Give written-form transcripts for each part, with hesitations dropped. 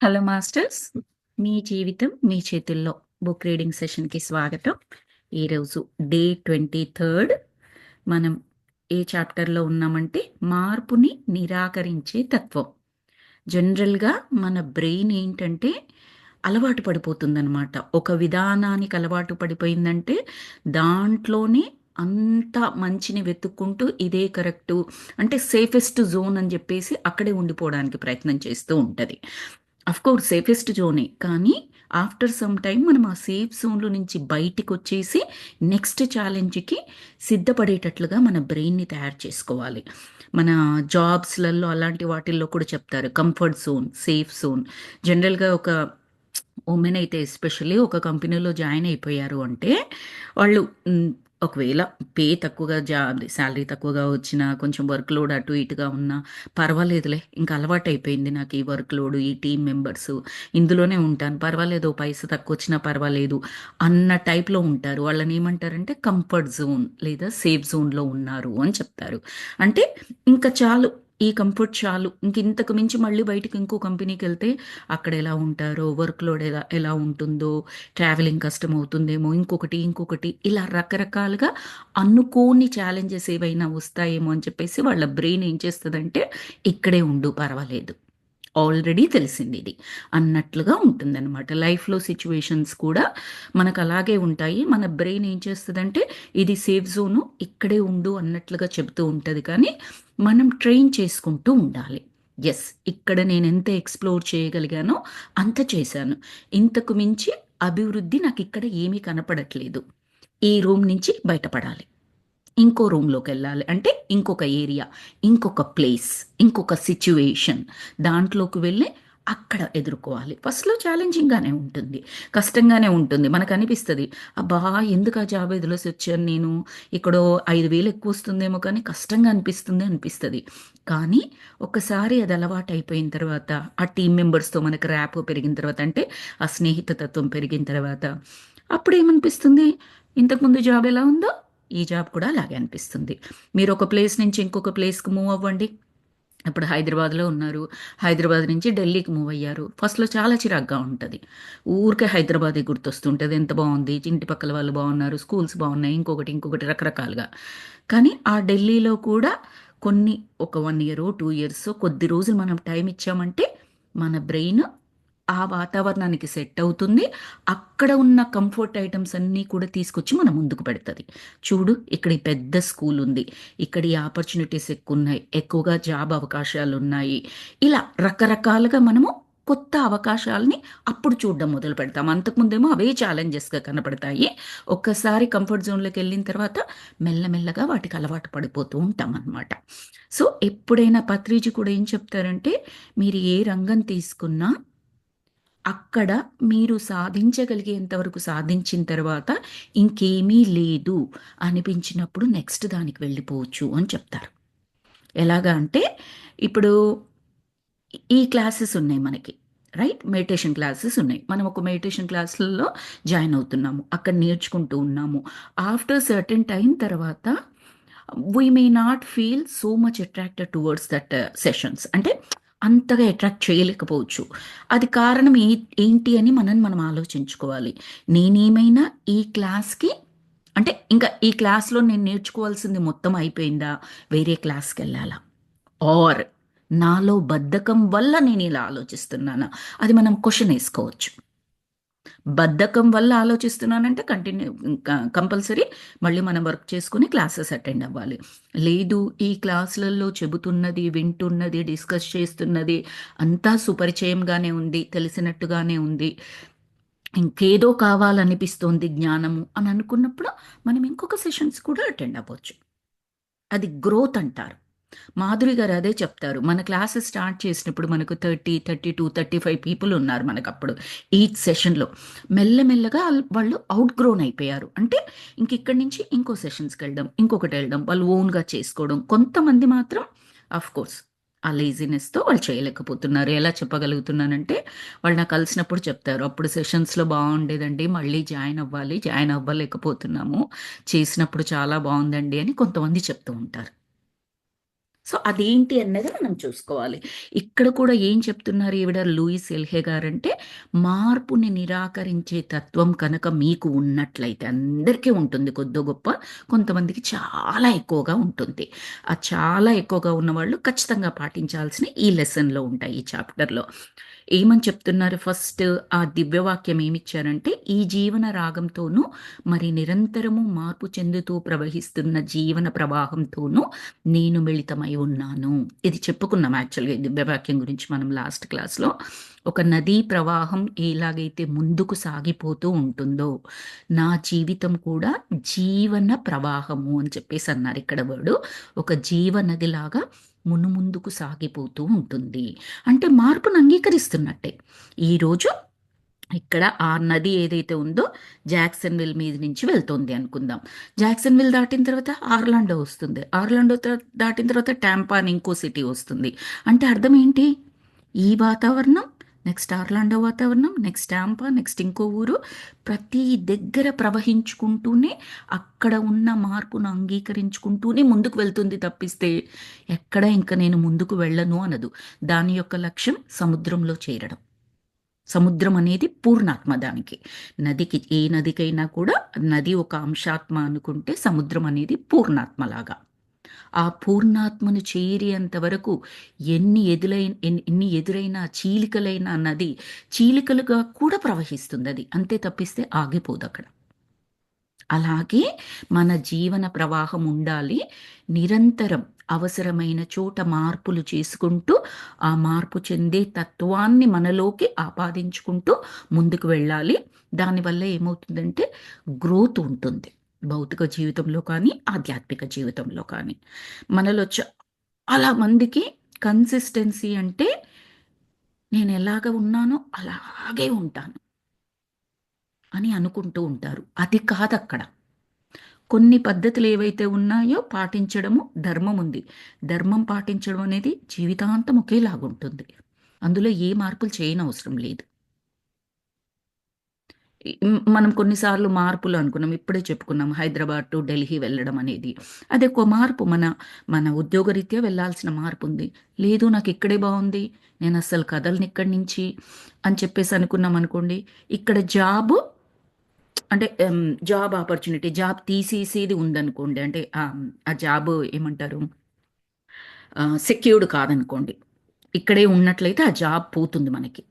Hello masters, మీ జీవితం మీ చేతుల్లో book reading సెషన్కి స్వాగతం. ఈరోజు డే 23. మనం ఏ చాప్టర్లో ఉన్నామంటే మార్పుని నిరాకరించే తత్వం. జనరల్గా మన బ్రెయిన్ ఏంటంటే అలవాటు పడిపోతుందన్నమాట. ఒక విధానానికి అలవాటు పడిపోయిందంటే దాంట్లోనే అంత మంచిని వెతుక్కుంటూ ఇదే కరెక్టు అంటే సేఫెస్ట్ జోన్ అని చెప్పేసి అక్కడే ఉండిపోవడానికి ప్రయత్నం చేస్తూ ఉంటుంది. కోర్స్ సేఫెస్ట్ జోనే, కానీ ఆఫ్టర్ సమ్ టైం మనం ఆ సేఫ్ జోన్లో నుంచి బయటికి వచ్చేసి నెక్స్ట్ ఛాలెంజ్కి సిద్ధపడేటట్లుగా మన బ్రెయిన్ని తయారు చేసుకోవాలి. మన జాబ్స్లలో అలాంటి వాటిల్లో కూడా చెప్తారు కంఫర్ట్ జోన్, సేఫ్ జోన్. జనరల్గా ఒక ఉమెన్ అయితే ఎస్పెషల్లీ ఒక కంపెనీలో జాయిన్ అయిపోయారు అంటే వాళ్ళు ఒకవేళ పే తక్కువగా శాలరీ తక్కువగా వచ్చినా కొంచెం వర్క్ లోడ్ అటు ఇటుగా ఉన్నా పర్వాలేదులే, ఇంకా అలవాటు అయిపోయింది నాకు ఈ వర్క్ లోడ్, ఈ టీం మెంబర్స్, ఇందులోనే ఉంటాను, పర్వాలేదు, పైసా తక్కువ వచ్చినా పర్వాలేదు అన్న టైప్లో ఉంటారు. వాళ్ళని ఏమంటారంటే కంఫర్ట్ జోన్ లేదా సేఫ్ జోన్లో ఉన్నారు అని చెప్తారు. అంటే ఇంకా చాలు, ఈ కంఫర్ట్ చాలు, ఇంతకు మించి మళ్ళీ బయటికి ఇంకో కంపెనీకి వెళ్తే అక్కడ ఎలా ఉంటారో, వర్క్ లోడ్ ఎలా ఎలా ఉంటుందో, ట్రావెలింగ్ కష్టం అవుతుందేమో, ఇంకొకటి ఇలా రకరకాలుగా అనుకోని ఛాలెంజెస్ ఏవైనా వస్తాయేమో అని చెప్పేసి వాళ్ళ బ్రెయిన్ ఏం చేస్తుందంటే ఇక్కడే ఉండు పర్వాలేదు, ఆల్రెడీ తెలిసింది ఇది అన్నట్లుగా ఉంటుందన్నమాట. లైఫ్లో సిచ్యువేషన్స్ కూడా మనకు అలాగే ఉంటాయి. మన బ్రెయిన్ ఏం చేస్తుందంటే ఇది సేఫ్ జోను, ఇక్కడే ఉండు అన్నట్లుగా చెబుతూ ఉంటుంది. కానీ మనం ట్రైన్ చేసుకుంటూ ఉండాలి. ఎస్, ఇక్కడ నేను ఎంత ఎక్స్ప్లోర్ చేయగలిగానో అంత చేశాను, ఇంతకు మించి అభివృద్ధి నాకు ఇక్కడ ఏమీ కనపడట్లేదు, ఈ రూమ్ నుంచి బయటపడాలి, ఇంకో రూమ్లోకి వెళ్ళాలి అంటే ఇంకొక ఏరియా, ఇంకొక ప్లేస్, ఇంకొక సిచ్యువేషన్, దాంట్లోకి వెళ్ళి అక్కడ ఎదుర్కోవాలి. ఫస్ట్లో ఛాలెంజింగ్గానే ఉంటుంది, కష్టంగానే ఉంటుంది. మనకు అనిపిస్తుంది అబ్బా ఎందుకు ఆ జాబ్ ఎదులేసి వచ్చాను నేను, ఇక్కడ 5,000 ఎక్కువ వస్తుందేమో కానీ కష్టంగా అనిపిస్తుంది. కానీ ఒకసారి అది అలవాటు అయిపోయిన తర్వాత, ఆ టీం మెంబర్స్తో మనకు ర్యాప్ పెరిగిన తర్వాత, అంటే ఆ స్నేహితతత్వం పెరిగిన తర్వాత అప్పుడు ఏమనిపిస్తుంది, ఇంతకుముందు జాబ్ ఎలా ఉందో ఈ జాబ్ కూడా అలాగే అనిపిస్తుంది. మీరు ఒక ప్లేస్ నుంచి ఇంకొక ప్లేస్కి మూవ్ అవ్వండి. ఇప్పుడు హైదరాబాద్లో ఉన్నారు, హైదరాబాద్ నుంచి ఢిల్లీకి మూవ్ అయ్యారు. ఫస్ట్లో చాలా చిరాగ్గా ఉంటుంది, ఊరికే హైదరాబాదే గుర్తొస్తుంటుంది, ఎంత బాగుంది, ఇంటి పక్కల వాళ్ళు బాగున్నారు, స్కూల్స్ బాగున్నాయి, ఇంకొకటి రకరకాలుగా. కానీ ఆ ఢిల్లీలో కూడా కొన్ని ఒక 1 year 2 years కొద్ది రోజులు మనం టైం ఇచ్చామంటే మన బ్రెయిన్ ఆ వాతావరణానికి సెట్ అవుతుంది. అక్కడ ఉన్న కంఫర్ట్ ఐటమ్స్ అన్నీ కూడా తీసుకొచ్చి మన ముందుకు పెడుతుంది. చూడు ఇక్కడ ఈ పెద్ద స్కూల్ ఉంది, ఇక్కడ ఈ ఆపర్చునిటీస్ ఎక్కువ ఉన్నాయి, ఎక్కువగా జాబ్ అవకాశాలు ఉన్నాయి, ఇలా రకరకాలుగా మనము కొత్త అవకాశాలని అప్పుడు చూడడం మొదలు పెడతాం. అంతకుముందేమో అవే ఛాలెంజెస్గా కనపడతాయి. ఒక్కసారి కంఫర్ట్ జోన్లోకి వెళ్ళిన తర్వాత మెల్లమెల్లగా వాటికి అలవాటు పడిపోతూ ఉంటాం అన్నమాట. సో ఎప్పుడైనా పత్రిజీ కూడా ఏం చెప్తారంటే మీరు ఏ రంగం తీసుకున్నా అక్కడ మీరు సాధించగలిగేంత వరకు సాధించిన తర్వాత ఇంకేమీ లేదు అనిపించినప్పుడు నెక్స్ట్ దానికి వెళ్ళిపోవచ్చు అని చెప్తారు. ఎలాగా అంటే ఇప్పుడు ఈ క్లాసెస్ ఉన్నాయి మనకి, రైట్, మెడిటేషన్ క్లాసెస్ ఉన్నాయి. మనం ఒక మెడిటేషన్ క్లాసులలో జాయిన్ అవుతున్నాము, అక్కడ నేర్చుకుంటూ ఉన్నాము. ఆఫ్టర్ సర్టెన్ టైం తర్వాత we may not feel so much attracted towards that sessions, అంటే అంతగా అట్రాక్ట్ చేయలేకపోవచ్చు. అది కారణం ఏంటి అని మనం ఆలోచించుకోవాలి. నేనేమైనా ఈ క్లాస్కి అంటే ఇంకా ఈ క్లాస్లో నేను నేర్చుకోవాల్సింది మొత్తం అయిపోయిందా, వేరే క్లాస్కి వెళ్ళాలా, ఆర్ నాలో బద్ధకం వల్ల నేను ఇలా ఆలోచిస్తున్నానా, అది మనం క్వశ్చన్ వేసుకోవచ్చు. బద్ధకం వల్ల ఆలోచిస్తున్నానంటే కంపల్సరీ మళ్ళీ మనం వర్క్ చేసుకుని క్లాసెస్ అటెండ్ అవ్వాలి. లేదు ఈ క్లాసులలో చెబుతున్నది, వింటున్నది, డిస్కస్ చేస్తున్నది అంతా సుపరిచయంగానే ఉంది, తెలిసినట్టుగానే ఉంది, ఇంకేదో కావాలనిపిస్తోంది జ్ఞానము అని అనుకున్నప్పుడు మనం ఇంకొక సెషన్స్ కూడా అటెండ్ అవ్వచ్చు. అది గ్రోత్ అంటారు. మాధురి గారు అదే చెప్తారు, మన క్లాసెస్ స్టార్ట్ చేసినప్పుడు మనకు 30, 32, 35 పీపుల్ ఉన్నారు మనకు అప్పుడు ఈచ్ సెషన్లో. మెల్లమెల్లగా వాళ్ళు అవుట్ గ్రోన్ అయిపోయారు, అంటే ఇంక ఇక్కడి నుంచి ఇంకో సెషన్స్కి వెళ్ళడం, ఇంకొకటి వెళ్ళడం, వాళ్ళు ఓన్గా చేసుకోవడం. కొంతమంది మాత్రం ఆఫ్ కోర్స్ ఆ లేజినెస్తో వాళ్ళు చేయలేకపోతున్నారు. ఎలా చెప్పగలుగుతున్నానంటే వాళ్ళు నాకు కలిసినప్పుడు చెప్తారు, అప్పుడు సెషన్స్లో బాగుండేదండి, మళ్ళీ జాయిన్ అవ్వలేకపోతున్నాము, చేసినప్పుడు చాలా బాగుందండి అని కొంతమంది చెప్తూ ఉంటారు. సో అదేంటి అన్నది మనం చూసుకోవాలి. ఇక్కడ కూడా ఏం చెప్తున్నారు ఈవిడ లూయిస్ ఎల్హే గారంటే, మార్పుని నిరాకరించే తత్వం కనుక మీకు ఉన్నట్లయితే, అందరికీ ఉంటుంది కొద్దో గొప్ప, కొంతమందికి చాలా ఎక్కువగా ఉంటుంది. ఆ చాలా ఎక్కువగా ఉన్నవాళ్ళు ఖచ్చితంగా పాటించాల్సిన ఈ లెసన్లో ఉంటాయి, ఈ చాప్టర్లో. ఏమని చెప్తున్నారు ఫస్ట్? ఆ దివ్యవాక్యం ఏమిచ్చారంటే, ఈ జీవన రాగంతోనూ మరి నిరంతరము మార్పు చెందుతూ ప్రవహిస్తున్న జీవన ప్రవాహంతోనూ నేను మిళితమై ఉన్నాను. ఇది చెప్పుకున్నాం యాక్చువల్గా ఈ దివ్యవాక్యం గురించి మనం లాస్ట్ క్లాస్లో. ఒక నదీ ప్రవాహం ఎలాగైతే ముందుకు సాగిపోతూ ఉంటుందో, నా జీవితం కూడా జీవన ప్రవాహము అని చెప్పేసి అన్నారు ఇక్కడ వాడు. ఒక జీవనదిలాగా మునుముందుకు సాగిపోతూ ఉంటుంది. అంటే మార్పును అంగీకరిస్తున్నట్టే. ఈరోజు ఇక్కడ ఆ నది ఏదైతే ఉందో జాక్సన్విల్ మీద నుంచి వెళ్తుంది అనుకుందాం. జాక్సన్విల్ దాటిన తర్వాత ఆర్లాండో వస్తుంది. ఆర్లాండో దాటిన తర్వాత టాంపా అని ఇంకో సిటీ వస్తుంది. అంటే అర్థం ఏంటి? ఈ వాతావరణం, నెక్స్ట్ ఆర్లాండో వాతావరణం, నెక్స్ట్ టాంపా, నెక్స్ట్ ఇంకో ఊరు, ప్రతి దగ్గర ప్రవహించుకుంటూనే అక్కడ ఉన్న మార్పును అంగీకరించుకుంటూనే ముందుకు వెళ్తుంది తప్పిస్తే ఎక్కడ ఇంకా నేను ముందుకు వెళ్ళను అనదు. దాని యొక్క లక్ష్యం సముద్రంలో చేరడం. సముద్రం అనేది పూర్ణాత్మ దానికి. నదికి, ఏ నదికైనా కూడా నది ఒక అంశాత్మ అనుకుంటే సముద్రం అనేది పూర్ణాత్మలాగా. ఆ పూర్ణాత్మను చేరేంత వరకు ఎన్ని ఎదురైనా చీలికలైన నది చీలికలుగా కూడా ప్రవహిస్తుంది అది, అంతే తప్పిస్తే ఆగిపోదు అక్కడ. అలాగే మన జీవన ప్రవాహం ఉండాలి. నిరంతరం అవసరమైన చోట మార్పులు చేసుకుంటూ ఆ మార్పు చెందే తత్వాన్ని మనలోకి ఆపాదించుకుంటూ ముందుకు వెళ్ళాలి. దానివల్ల ఏమవుతుందంటే గ్రోత్ ఉంటుంది, భౌతిక జీవితంలో కానీ ఆధ్యాత్మిక జీవితంలో కానీ. మనలో చాలా మందికి కన్సిస్టెన్సీ అంటే నేను ఎలాగ ఉన్నానో అలాగే ఉంటాను అని అనుకుంటూ ఉంటారు. అది కాదక్కడ. కొన్ని పద్ధతులు ఏవైతే ఉన్నాయో పాటించడము ధర్మం ఉంది. ధర్మం పాటించడం అనేది జీవితాంతం ఒకేలాగుంటుంది. అందులో ఏ మార్పులు చేయనవసరం లేదు. మనం కొన్నిసార్లు మార్పులు అనుకున్నాం. ఇప్పుడే చెప్పుకున్నాం హైదరాబాద్ టు ఢిల్లీ వెళ్ళడం అనేది. అది ఒక మార్పు. మన మన ఉద్యోగరీత్యా వెళ్ళాల్సిన మార్పు ఉంది. లేదు నాకు ఇక్కడే బాగుంది, నేను అస్సలు కదలను ఇక్కడి నుంచి అని చెప్పేసి అనుకున్నాం అనుకోండి. ఇక్కడ జాబ్ అంటే జాబ్ ఆపర్చునిటీ, జాబ్ తీసేసేది ఉందనుకోండి. అంటే ఆ జాబ్ ఏమంటారు, సెక్యూర్డ్ కాదనుకోండి. ఇక్కడే ఉన్నట్లయితే ఆ జాబ్ పోతుంది మనకి.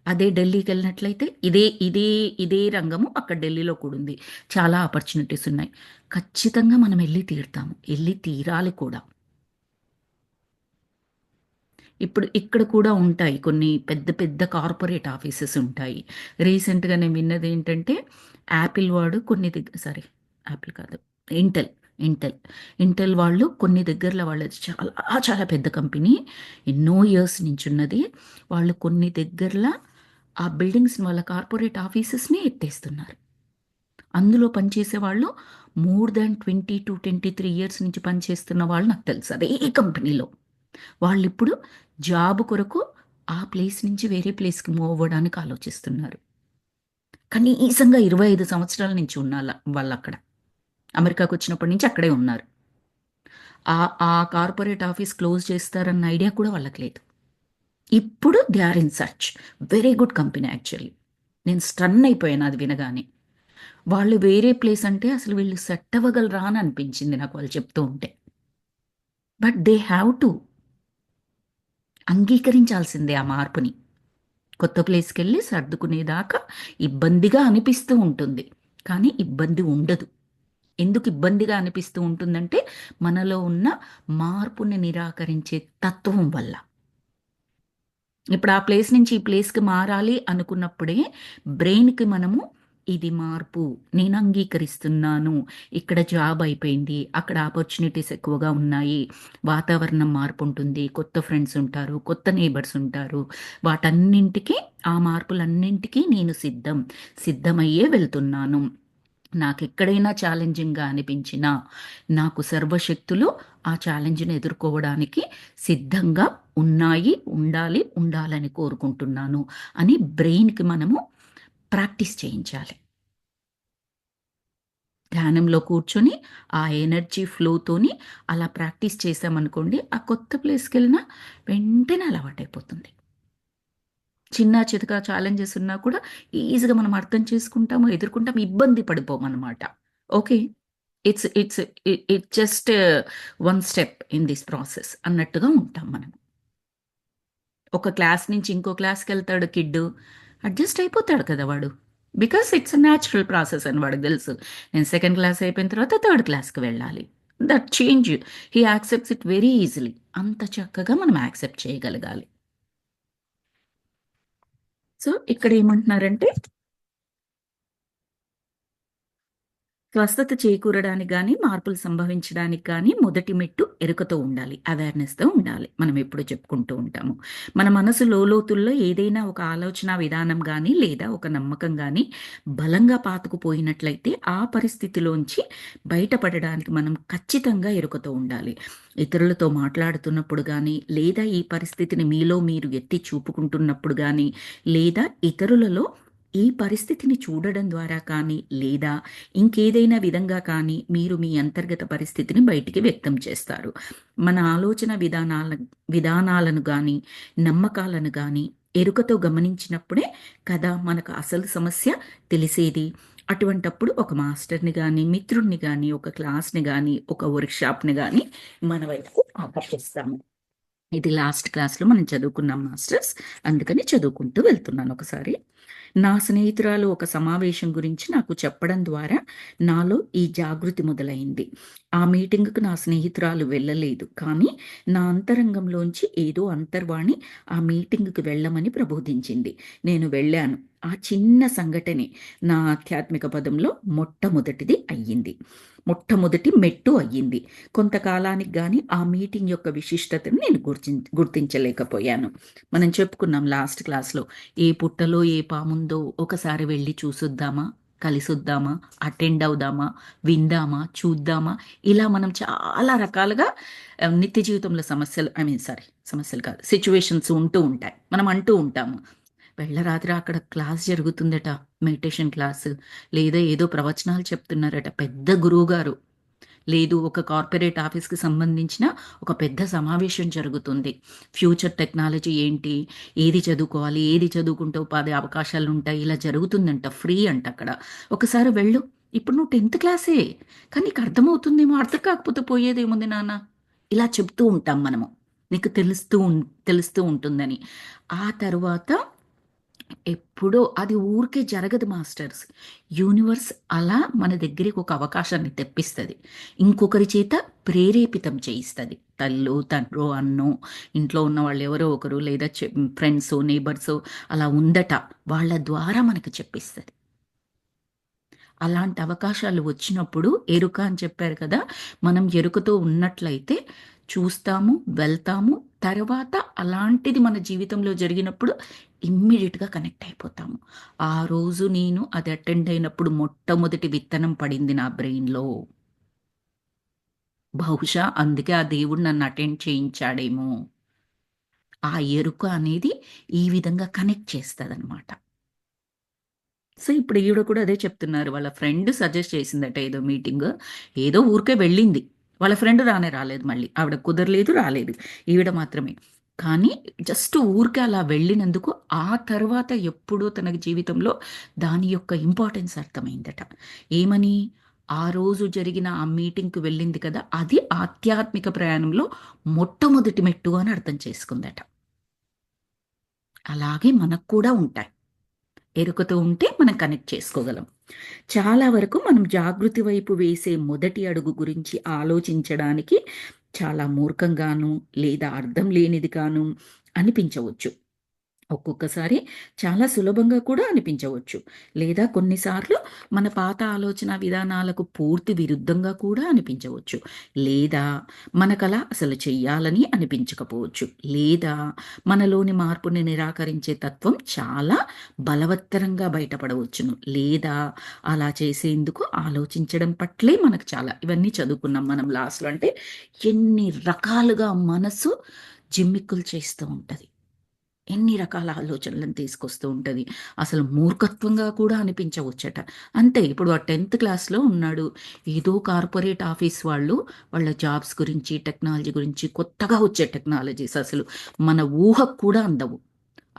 అదే ఢిల్లీకి వెళ్ళినట్లయితే ఇదే రంగము అక్కడ ఢిల్లీలో కూడా ఉంది. చాలా ఆపర్చునిటీస్ ఉన్నాయి. ఖచ్చితంగా మనం వెళ్ళి తీరుతాము, వెళ్ళి తీరాలి కూడా. ఇప్పుడు ఇక్కడ కూడా ఉంటాయి కొన్ని పెద్ద పెద్ద కార్పొరేట్ ఆఫీసెస్ ఉంటాయి. రీసెంట్గా నేను విన్నది ఏంటంటే, యాపిల్ వాడు కొన్ని దగ్గర, సారీ యాపిల్ కాదు, ఇంటెల్ ఇంటెల్ ఇంటెల్ వాళ్ళు కొన్ని దగ్గరలో, వాళ్ళది చాలా చాలా పెద్ద కంపెనీ, ఎన్నో ఇయర్స్ నుంచి ఉన్నది. వాళ్ళు కొన్ని దగ్గరలో ఆ బిల్డింగ్స్, వాళ్ళ కార్పొరేట్ ఆఫీసెస్ని ఎత్తేస్తున్నారు. అందులో పనిచేసే వాళ్ళు more than 20 to 23 years నుంచి పనిచేస్తున్న వాళ్ళు నాకు తెలుసు అదే కంపెనీలో. వాళ్ళు ఇప్పుడు జాబ్ కొరకు ఆ ప్లేస్ నుంచి వేరే ప్లేస్కి మూవ్ అవ్వడానికి ఆలోచిస్తున్నారు. కనీసంగా 25 సంవత్సరాల నుంచి ఉన్నారు వాళ్ళు అక్కడ. అమెరికాకు వచ్చినప్పటి నుంచి అక్కడే ఉన్నారు. ఆ ఆ కార్పొరేట్ ఆఫీస్ క్లోజ్ చేస్తారన్న ఐడియా కూడా వాళ్ళకి లేదు. ఇప్పుడు they are in search. Very good company actually. నేను స్టన్ అయిపోయాను అది వినగానే. వాళ్ళు వేరే ప్లేస్ అంటే అసలు వీళ్ళు సెట్ అవ్వగలరా అని అనిపించింది నాకు వాళ్ళు చెప్తూ ఉంటే. బట్ దే హ్యావ్ టు అంగీకరించాల్సిందే ఆ మార్పుని. కొత్త ప్లేస్కి వెళ్ళి సర్దుకునేదాకా ఇబ్బందిగా అనిపిస్తూ ఉంటుంది, కానీ ఇబ్బంది ఉండదు. ఎందుకు ఇబ్బందిగా అనిపిస్తూ ఉంటుందంటే, మనలో ఉన్న మార్పుని నిరాకరించే తత్వం వల్ల. ఇప్పుడు ఆ ప్లేస్ నుంచి ఈ ప్లేస్కి మారాలి అనుకున్నప్పుడే బ్రెయిన్కి మనము ఇది మార్పు, నేను అంగీకరిస్తున్నాను, ఇక్కడ జాబ్ అయిపోయింది, అక్కడ ఆపర్చునిటీస్ ఎక్కువగా ఉన్నాయి, వాతావరణం మార్పు ఉంటుంది, కొత్త ఫ్రెండ్స్ ఉంటారు, కొత్త నేబర్స్ ఉంటారు, వాటన్నింటికి, ఆ మార్పులన్నింటికీ నేను సిద్ధమయ్యే వెళ్తున్నాను. నాకు ఎక్కడైనా ఛాలెంజింగ్గా అనిపించినా నాకు సర్వశక్తులు ఆ ఛాలెంజ్ని ఎదుర్కోవడానికి సిద్ధంగా ఉన్నాయి, ఉండాలని కోరుకుంటున్నాను అని బ్రెయిన్కి మనము ప్రాక్టీస్ చేయించాలి. ధ్యానంలో కూర్చొని ఆ ఎనర్జీ ఫ్లోతోని అలా ప్రాక్టీస్ చేసామనుకోండి, ఆ కొత్త ప్లేస్కి వెళ్ళినా వెంటనే అలవాటైపోతుంది. చిన్న చితక ఛాలెంజెస్ ఉన్నా కూడా ఈజీగా మనం అర్థం చేసుకుంటాము, ఎదుర్కొంటాము, ఇబ్బంది పడిపోమనమాట. Okay. It's it just one step in this process అన్నట్టుగా ఉంటాం మనం. ఒక క్లాస్ నుంచి ఇంకో క్లాస్‌కెళ్తాడు కిడ్డు. అడ్జస్ట్ అయిపోతాడు కదా వాడు. Because it's a natural process అని వాడికి తెలుసు. నేను సెకండ్ క్లాస్ అయిపోయిన తర్వాత థర్డ్ క్లాస్‌కి వెళ్ళాలి. That change he accepts it very easily. అంత చక్కగా మనం యాక్సెప్ట్ చేయగలగాలి. సో, ఇక్కడ ఏమంటున్నారంటే స్వస్థత చేకూరడానికి గాని, మార్పులు సంభవించడానికి గాని మొదటి మెట్టు ఎరుకతో ఉండాలి. అవేర్‌నెస్‌తో ఉండాలి. మనం ఎప్పుడూ చెప్పుకుంటూ ఉంటాము. మన మనసు లోలోతుల్లో ఏదైనా ఒక ఆలోచన విధానం గాని, లేదా ఒక నమ్మకం గాని బలంగా పాతుకుపోయినట్లయితే, ఆ పరిస్థితిలోంచి బయటపడడానికి మనం ఖచ్చితంగా ఎరుకతో ఉండాలి. ఇతరులతో మాట్లాడుతున్నప్పుడు గాని, లేదా ఈ పరిస్థితిని మీలో మీరు ఎత్తి చూపుకుంటున్నప్పుడు గాని, లేదా ఇతరులలో ఈ పరిస్థితిని చూడడం ద్వారా కానీ, లేదా ఇంకేదైనా విధంగా కానీ మీరు మీ అంతర్గత పరిస్థితిని బయటికి వ్యక్తం చేస్తారు. మన ఆలోచన విధానాలను గాని, నమ్మకాలను గాని ఎరుకతో గమనించినప్పుడే కదా మనకు అసలు సమస్య తెలిసేది. అటువంటప్పుడు ఒక మాస్టర్‌ని గాని, మిత్రుడిని గాని, ఒక క్లాస్‌ని గాని, ఒక వర్క్‌షాప్‌ని గాని మన వైపుకు ఆకర్షిస్తాము. ఇది లాస్ట్ క్లాస్‌లో మనం చదువుకున్నాం మాస్టర్స్. అందుకని చదువుకుంటూ వెళ్తున్నాను ఒకసారి. నా స్నేహితురాలు ఒక సమావేశం గురించి నాకు చెప్పడం ద్వారా నాలో ఈ జాగృతి మొదలైంది. ఆ మీటింగ్‌కు నా స్నేహితురాలు వెళ్ళలేదు. కానీ నా అంతరంగంలోంచి ఏదో అంతర్వాణి ఆ మీటింగ్‌కి వెళ్ళమని ప్రబోధించింది. నేను వెళ్ళాను. ఆ చిన్న సంఘటనే నా ఆధ్యాత్మిక పదంలో మొట్టమొదటిది అయ్యింది. మొట్టమొదటి మెట్టు అయ్యింది. కొంతకాలానికి గాని ఆ మీటింగ్ యొక్క విశిష్టతను నేను గుర్తించలేకపోయాను. మనం చెప్పుకున్నాం లాస్ట్ క్లాస్‌లో. ఏ పుట్టలో ఏ పాముందో ఒకసారి వెళ్లి చూసొద్దామా? కలిసొద్దామా? అటెండ్ అవుదామా? విందామా? చూద్దామా? ఇలా మనం చాలా రకాలుగా నిత్య జీవితంలో సమస్యలు కాదు. సిట్యుయేషన్స్ ఉంటూ ఉంటాయి. మనం అంటూ ఉంటాము. వెళ్ళరాదురా అక్కడ క్లాస్ జరుగుతుందట. Meditation class. లేదా ఏదో ప్రవచనాలు చెప్తున్నారట. పెద్ద గురువుగారు. లేదు ఒక కార్పొరేట్ ఆఫీస్‌కి సంబంధించిన ఒక పెద్ద సమావేశం జరుగుతుంది. ఫ్యూచర్ టెక్నాలజీ ఏంటి? ఏది చదువుకోవాలి? ఏది చదువుకుంటే ఉపాధి అవకాశాలుంటాయి? ఇలా జరుగుతుందంట. ఫ్రీ అంట అక్కడ. ఒకసారి వెళ్ళు. ఇప్పుడు నువ్వు 10థ్ క్లాసే. కానీ నీకు అర్థమవుతుందేమో, అర్థం కాకపోతే పోయేదేముంది నాన్న. ఇలా చెప్తూ ఉంటాం మనము. నీకు తెలుస్తూ ఉంటుందని. ఆ తరువాత ఎప్పుడో అది ఊరికే జరగదు మాస్టర్స్. యూనివర్స్ అలా మన దగ్గరికి ఒక అవకాశాన్ని తెప్పిస్తది. ఇంకొకరి చేత ప్రేరేపితం చేయిస్తది. తల్లో, తండ్రో, అన్నో, ఇంట్లో ఉన్న వాళ్ళు ఎవరో ఒకరు లేదా ఫ్రెండ్సో, నేబర్సో అలా ఉందట. వాళ్ళ ద్వారా మనకు చెప్పిస్తది. అలాంటి అవకాశాలు వచ్చినప్పుడు ఎరుక అని చెప్పారు కదా! మనం ఎరుకతో ఉన్నట్లయితే చూస్తాము, వెళ్తాము. తర్వాత అలాంటిది మన జీవితంలో జరిగినప్పుడు ఇమ్మీడియేట్‌గా కనెక్ట్ అయిపోతాము. ఆ రోజు నేను అది అటెండ్ అయినప్పుడు మొట్టమొదటి విత్తనం పడింది నా బ్రెయిన్‌లో. బహుశా అందుకే ఆ దేవుడు నన్ను అటెండ్ చేయించాడేమో! ఆ ఎరుక అనేది ఈ విధంగా కనెక్ట్ చేస్తదనమాట. సో, ఇప్పుడు ఈవిడ కూడా అదే చెప్తున్నారు. వాళ్ళ ఫ్రెండ్ సజెస్ట్ చేసిందట ఏదో మీటింగు. ఏదో ఊరికే వెళ్ళింది. వాళ్ళ ఫ్రెండ్ రాలేదు మళ్ళీ. ఆవిడ కుదరలేదు, రాలేదు. ఈవిడ మాత్రమే. కానీ జస్ట్ ఊరికే అలా వెళ్ళినందుకు ఆ తర్వాత ఎప్పుడో తనకి జీవితంలో దాని యొక్క ఇంపార్టెన్స్ అర్థమైందట. ఏమని? ఆ రోజు జరిగిన ఆ మీటింగ్‌కి వెళ్ళింది కదా! అది ఆధ్యాత్మిక ప్రయాణంలో మొట్టమొదటి మెట్టు అని అర్థం చేసుకుందట. అలాగే మనకు కూడా ఉంటాయి. ఎరుకతో ఉంటే మనం కనెక్ట్ చేసుకోగలం. చాలా వరకు మనం జాగృతి వైపు వేసే మొదటి అడుగు గురించి ఆలోచించడానికి చాలా మూర్ఖంగాను లేదా అర్థం లేనిదిగాను అనిపించవచ్చు. ఒక్కొక్కసారి చాలా సులభంగా కూడా అనిపించవచ్చు. లేదా కొన్నిసార్లు మన పాత ఆలోచన విధానాలకు పూర్తి విరుద్ధంగా కూడా అనిపించవచ్చు. లేదా మనకలా అసలు చెయ్యాలని అనిపించకపోవచ్చు. లేదా మనలోని మార్పుని నిరాకరించే తత్వం చాలా బలవత్తరంగా బయటపడవచ్చును. లేదా అలా చేసేందుకు ఆలోచించడం పట్లే మనకు చాలా ఇవన్నీ చదువుకున్నాం మనం లాస్ట్‌లో. అంటే ఎన్ని రకాలుగా మనసు జిమ్మిక్కులు చేస్తూ ఉంటది. ఎన్ని రకాల ఆలోచనలను తీసుకొస్తూ ఉంటుంది. అసలు మూర్ఖత్వంగా కూడా అనిపించవచ్చట. అంతే ఇప్పుడు ఆ 10th క్లాస్‌లో ఉన్నాడు. ఏదో కార్పొరేట్ ఆఫీస్ వాళ్ళు వాళ్ళ జాబ్స్ గురించి, టెక్నాలజీ గురించి కొత్తగా వచ్చే టెక్నాలజీస్ అసలు మన ఊహకు కూడా అందవు.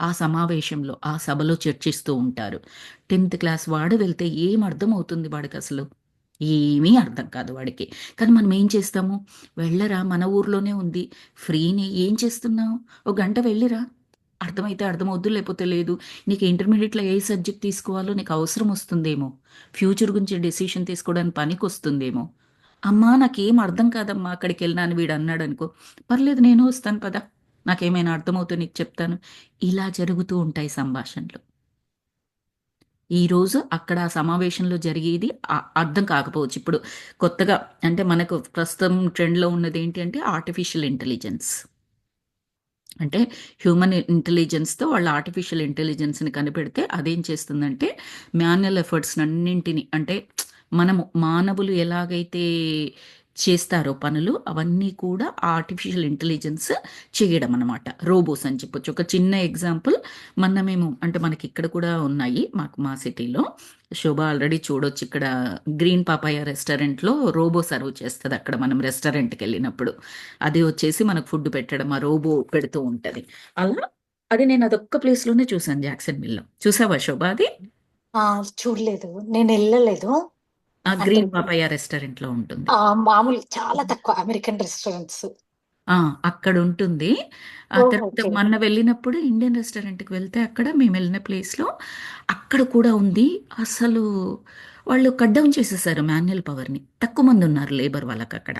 ఆ సమావేశంలో, ఆ సభలో చర్చిస్తూ ఉంటారు. 10th క్లాస్ వాడు వెళ్తే ఏం అర్థమవుతుంది వాడికసలు? ఏమీ అర్థం కాదు వాడికి. కానీ మనం ఏం చేస్తాము? వెళ్ళరా మన ఊర్లోనే ఉంది. ఫ్రీనే ఏం చేస్తున్నావు? ఒక గంట వెళ్ళిరా. అర్థమైతే అర్థమవుద్దు, లేకపోతే లేదు. నీకు ఇంటర్మీడియేట్‌లో ఏ సబ్జెక్ట్ తీసుకోవాలో నీకు అవసరం వస్తుందేమో. ఫ్యూచర్ గురించి డెసిషన్ తీసుకోవడానికి పనికొస్తుందేమో. అమ్మా! నాకేం అర్థం కాదమ్మా అక్కడికెళ్ళినా అని వీడన్నాడనుకో, పర్లేదు నేను వస్తాను పద. నాకేమైనా అర్థమవుతే నీకు చెప్తాను. ఇలా జరుగుతూ ఉంటాయి సంభాషణలు. ఈరోజు అక్కడ ఆ సమావేశంలో జరిగేది అర్థం కాకపోవచ్చు. ఇప్పుడు కొత్తగా అంటే మనకు ప్రస్తుతం ట్రెండ్‌లో ఉన్నది ఏంటి అంటే ఆర్టిఫిషియల్ ఇంటెలిజెన్స్. అంటే హ్యూమన్ ఇంటెలిజెన్స్‌తో వాళ్ళు ఆర్టిఫిషియల్ ఇంటెలిజెన్స్‌ని కనిపెడితే అదేం చేస్తుందంటే మాన్యువల్ ఎఫర్ట్స్‌నన్నింటిని అంటే మనము మానవులు ఎలాగైతే చేస్తారో పనులు అవన్నీ కూడా ఆర్టిఫిషియల్ ఇంటెలిజెన్స్ చేయడం అనమాట. రోబోస్ అని చెప్పొచ్చు. ఒక చిన్న ఎగ్జాంపుల్ మొన్న మేము అంటే మనకి ఇక్కడ కూడా ఉన్నాయి. మా సిటీలో. శోభ ఆల్రెడీ చూడొచ్చు ఇక్కడ గ్రీన్ పాపాయ రెస్టారెంట్‌లో రోబో సర్వ్ చేస్తది అక్కడ మనం రెస్టారెంట్‌కెళ్ళినప్పుడు. అది వచ్చేసి మనకు ఫుడ్ పెట్టడం ఆ రోబో పెడుతూ ఉంటది. అలా అది నేను అదొక్క ప్లేస్‌లోనే చూసాను జాక్సన్‌విల్‌లో. చూసావా శోభ అది? ఆ! చూడలేదు. నేనెళ్ళలేదు. ఆ అంటే గ్రీన్ పాపాయ రెస్టారెంట్‌లో ఉంటుంది. మామూలు చాలా తక్కువ అమెరికన్ రెస్టారెంట్స్. ఆ! అక్కడుంటుంది. ఆ ఓహ్! తర్వాత ఓకే. మొన్న వెళ్ళినప్పుడు ఇండియన్ రెస్టారెంట్‌కి వెళ్తే అక్కడ మేమెళ్ళిన ప్లేస్‌లో అక్కడ కూడా ఉంది. అసలు వాళ్ళు కట్ డౌన్ చేసేసారు మాన్యువల్ పవర్‌ని. తక్కువ మందున్నారు లేబర్ వాళ్ళకక్కడ.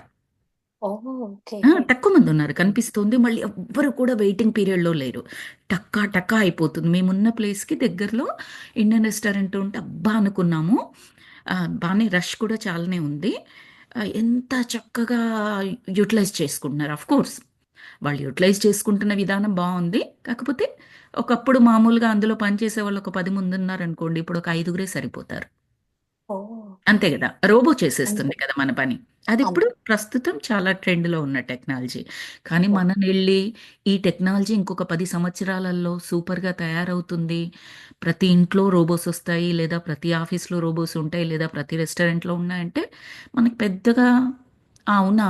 ఓహ్! ఓకే. తక్కువ మందున్నారు కనిపిస్తుంది. మళ్ళీ ఎవ్వరు కూడా వెయిటింగ్ పీరియడ్‌లో లేరు. టకా టకా అయిపోతుంది. మేమున్న ప్లేస్‌కి దగ్గరలో ఇండియన్ రెస్టారెంట్ ఉంటే అబ్బా! అనుకున్నాము. బానే రష్ కూడా చాలానే ఉంది. ఎంత చక్కగా యుటిలైజ్ చేసుకుంటున్నారు. ఆఫ్‌కోర్స్ వాళ్ళు యుటిలైజ్ చేసుకుంటున్న విధానం బావుంది. కాకపోతే ఒకప్పుడు మామూలుగా అందులో పనిచేసేవాళ్ళు ఒక 10 మందున్నారనుకోండి. ఇప్పుడు ఒక ఐదుగురే సరిపోతారు. ఓహ్! అంతే గదా! రోబో అంతే. చేసేస్తుంది కదా మన పని. అదిప్పుడు అంతే. ప్రస్తుతం చాలా ట్రెండ్‌లో ఉన్న టెక్నాలజీ. కానీ ఓహ్! మనమెళ్ళి ఈ టెక్నాలజీ ఇంకొక 10 సంవత్సరాలలో సూపర్‌గా తయారవుతుంది. ప్రతి ఇంట్లో రోబోస్ ఒస్తాయి. లేదా ప్రతి ఆఫీస్‌లో రోబోస్ ఉంటాయి. లేదా ప్రతి రెస్టారెంట్‌లో ఉన్నాయంటే మనకు పెద్దగా అవునా!